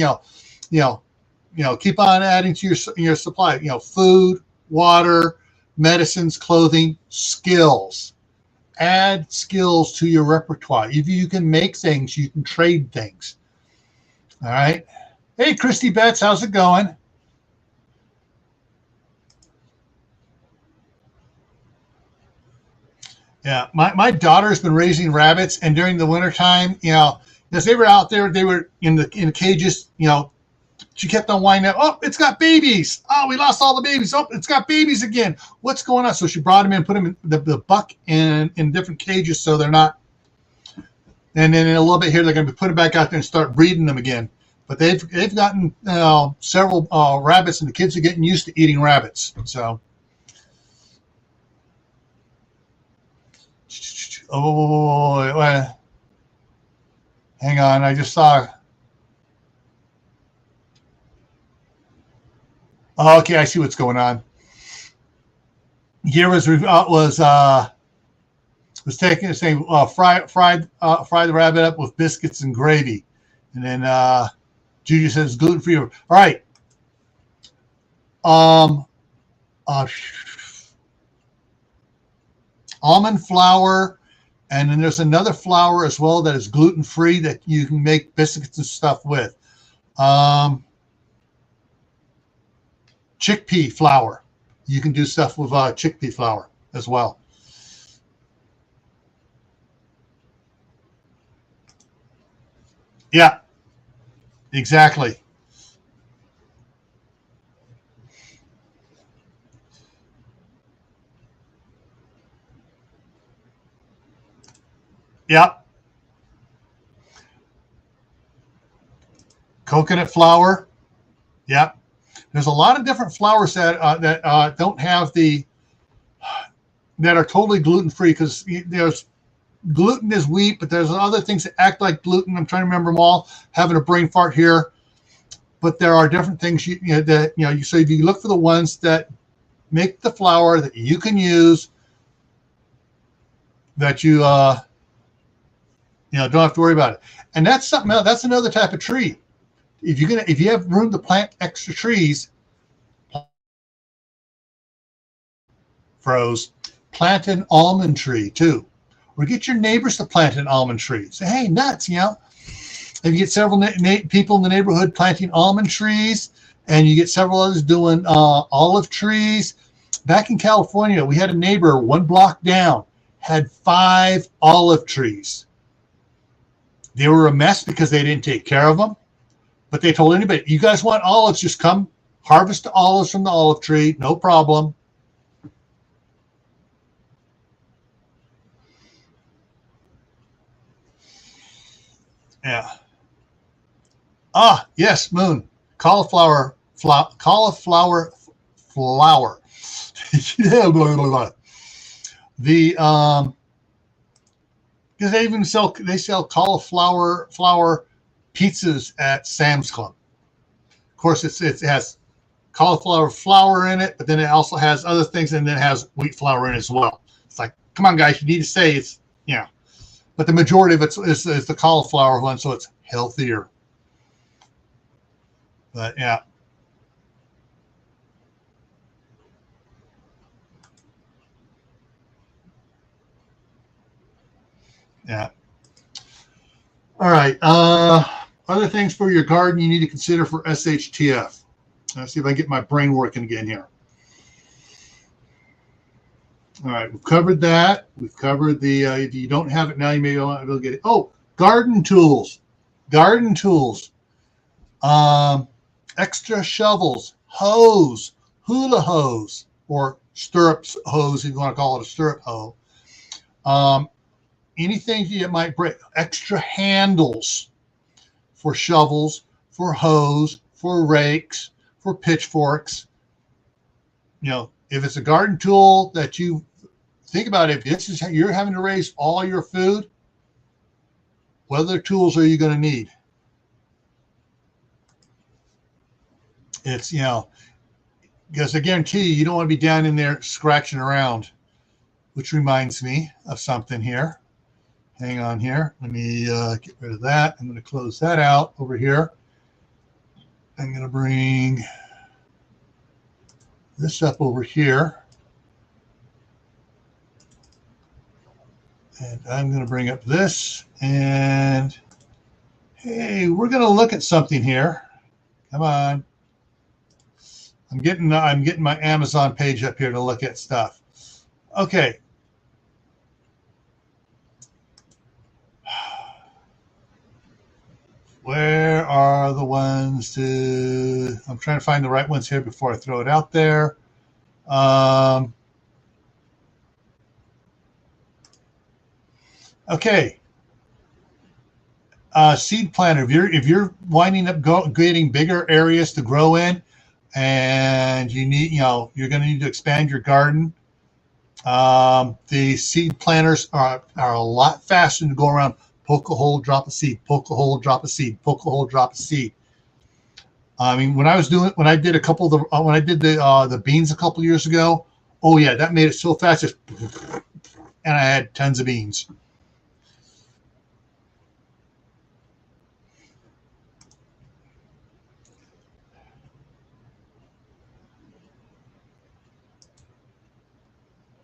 keep on adding to your supply. Food, water, medicines, clothing, skills. Add skills to your repertoire. If you can make things, you can trade things. All right. Hey, Christy Betts, how's it going? Yeah, my daughter's been raising rabbits, and during the wintertime, as they were out there, they were in the cages, she kept on winding up. Oh, it's got babies. Oh, we lost all the babies. Oh, it's got babies again. What's going on? So she brought them in, put them in the buck in different cages so they're not. And then in a little bit here, they're going to be putting back out there and start breeding them again. But they've gotten several rabbits, and the kids are getting used to eating rabbits. So Oh, wait. Hang on. I just saw. Oh, okay, I see what's going on. Here was taking saying fry the rabbit up with biscuits and gravy, and then Judy says gluten free. All right. Almond flour, and then there's another flour as well that is gluten free that you can make biscuits and stuff with. Chickpea flour. You can do stuff with chickpea flour as well. Yeah, exactly. Yeah. Coconut flour. Yeah. There's a lot of different flours that don't have that are totally gluten free, because there's gluten is wheat, but there's other things that act like gluten. I'm trying to remember them all. Having a brain fart here, but there are different things so if you look for the ones that make the flour that you can use, that you don't have to worry about it. And that's something else. That's another type of tree. If you have room to plant extra trees, plant an almond tree too, or get your neighbors to plant an almond tree. Say, hey, nuts, if you get several people in the neighborhood planting almond trees, and you get several others doing olive trees. Back in California, we had a neighbor 1 block down had 5 olive trees. They were a mess because they didn't take care of them. But they told anybody, you guys want olives, just come harvest the olives from the olive tree, no problem. Yeah. Ah, yes, Moon. Cauliflower flower. Yeah, blah, blah, blah. Because they sell cauliflower pizzas at Sam's Club. Of course, it has cauliflower flour in it, but then it also has other things, and then it has wheat flour in it as well. It's like, come on, guys, you need to say it's, but the majority of it is the cauliflower one, so it's healthier. But yeah. Yeah. All right. Other things for your garden you need to consider for SHTF. Let's see if I can get my brain working again here. All right, we've covered that. We've covered the, if you don't have it now, you may not be able to get it. Oh, garden tools. Garden tools. Extra shovels, hose, hula hose, or stirrups hose, if you want to call it a stirrup hoe. Anything you might break. Extra handles for shovels, for hose, for rakes, for pitchforks. If it's a garden tool that you think about, if this is how you're having to raise all your food, what other tools are you going to need? It's, because I guarantee you don't want to be down in there scratching around, which reminds me of something here. Hang on here. Let me get rid of that. I'm going to close that out over here. I'm going to bring this up over here. And I'm going to bring up this. And hey, we're going to look at something here. Come on. I'm getting my Amazon page up here to look at stuff. Okay. Where are the ones to? I'm trying to find the right ones here before I throw it out there. Okay. Seed planter. If you're winding up getting bigger areas to grow in, and you need, you're going to need to expand your garden, The seed planters are a lot faster to go around, poke a hole, drop a seed, poke a hole, drop a seed, poke a hole, drop a seed. I mean, when I did the beans a couple years ago, oh yeah, that made it so fast, just, and I had tons of beans.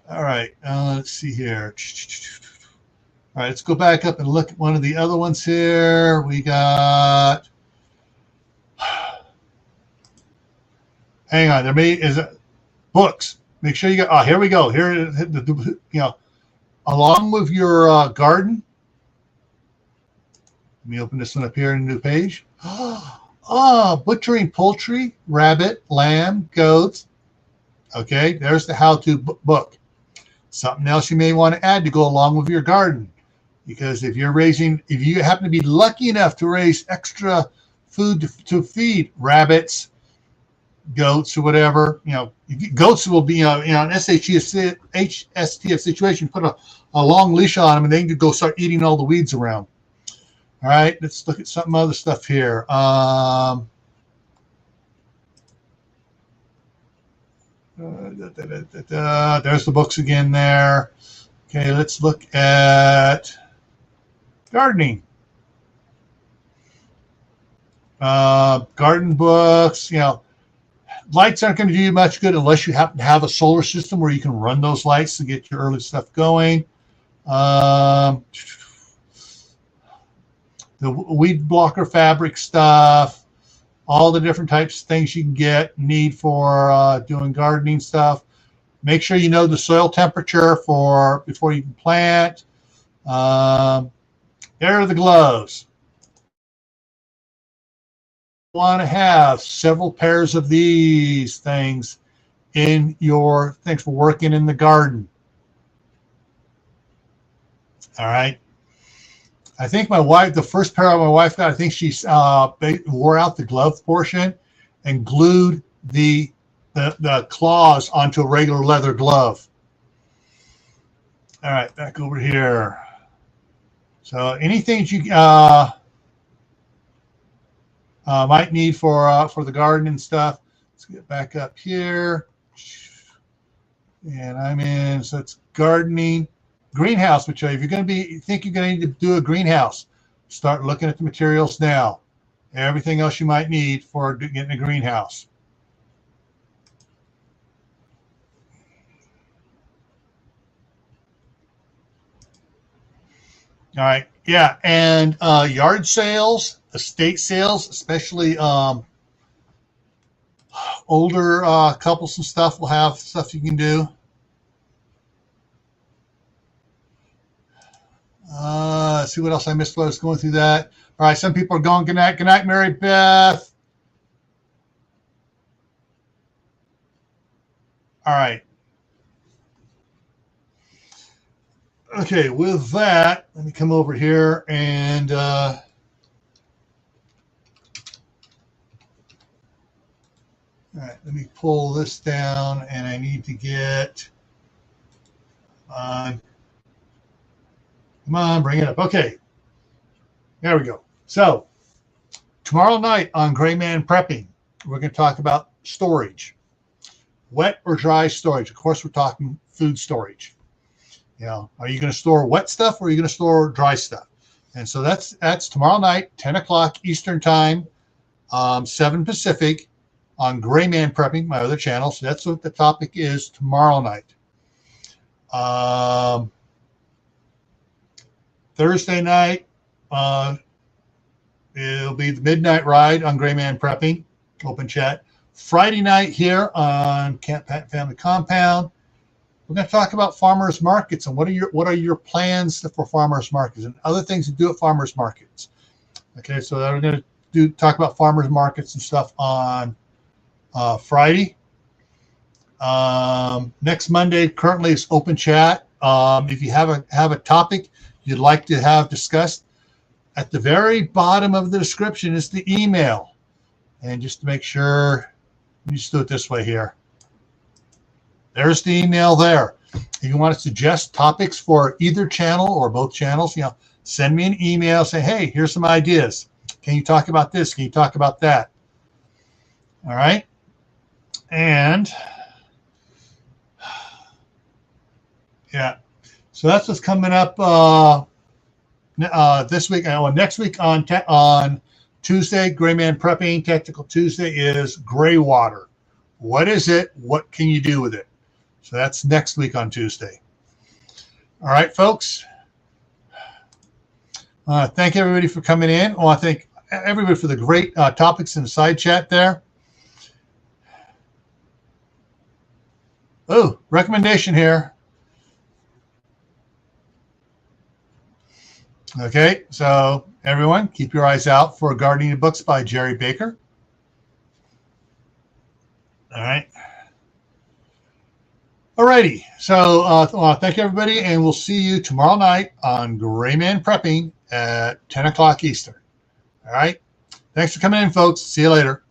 All right, let's see here. All right, let's go back up and look at one of the other ones here. We got, hang on, books. Make sure you got, oh, here we go. Here, along with your garden. Let me open this one up here in a new page. Oh, butchering poultry, rabbit, lamb, goats. Okay, there's the how-to book. Something else you may want to add to go along with your garden. Because if you happen to be lucky enough to raise extra food to feed rabbits, goats, or whatever, goats will be in an SHTF situation. Put a long leash on them, and they can go start eating all the weeds around. All right, let's look at some other stuff here. There's the books again there. Okay, let's look at gardening. Garden books, lights aren't going to do you much good unless you happen to have a solar system where you can run those lights to get your early stuff going. The weed blocker fabric stuff, all the different types of things you can need for doing gardening stuff. Make sure you know the soil temperature before you can plant. There are the gloves. You want to have several pairs of these things in your things for working in the garden. All right. I think the first pair my wife got, I think she wore out the glove portion and glued the claws onto a regular leather glove. All right, back over here. So anything you might need for the garden and stuff. Let's get back up here. And so it's gardening. Greenhouse, which if you think you're going to need to do a greenhouse, start looking at the materials now. Everything else you might need for getting a greenhouse. All right, yeah, and yard sales, estate sales, especially older couples and stuff will have stuff you can do. Let's see what else I missed while I was going through that. All right, some people are going, good night, Mary Beth. All right. Okay, with that, let me come over here and all right, let me pull this down, and I need to get come on, bring it up. Okay, there we go. So tomorrow night on Gray Man Prepping, we're going to talk about storage, wet or dry storage. Of course, we're talking food storage. Are you going to store wet stuff or are you going to store dry stuff? And so that's tomorrow night, 10 o'clock Eastern time, 7 Pacific on Gray Man Prepping, my other channel. So that's what the topic is tomorrow night. Thursday night, it'll be the midnight ride on Gray Man Prepping, open chat. Friday night here on Camppatton Family Compound, we're going to talk about farmers markets and what are your plans for farmers markets and other things to do at farmers markets. Okay, so we're going to talk about farmers markets and stuff on Friday. Next Monday currently is open chat. If you have a topic you'd like to have discussed, at the very bottom of the description is the email. And just to make sure, let me just do it this way here. There's the email there. If you want to suggest topics for either channel or both channels, you know, send me an email. Say, hey, here's some ideas. Can you talk about this? Can you talk about that? All right. And yeah, so that's what's coming up this week. Next week on Tuesday, Gray Man Prepping Technical Tuesday is gray water. What is it? What can you do with it? So that's next week on Tuesday. All right, folks. Thank everybody for coming in. I want to thank everybody for the great topics in the side chat there. Oh, recommendation here. Okay, so everyone, keep your eyes out for Gardening Books by Jerry Baker. All right. Alrighty, so thank you everybody, and we'll see you tomorrow night on Gray Man Prepping at 10 o'clock Eastern. All right, thanks for coming in, folks. See you later.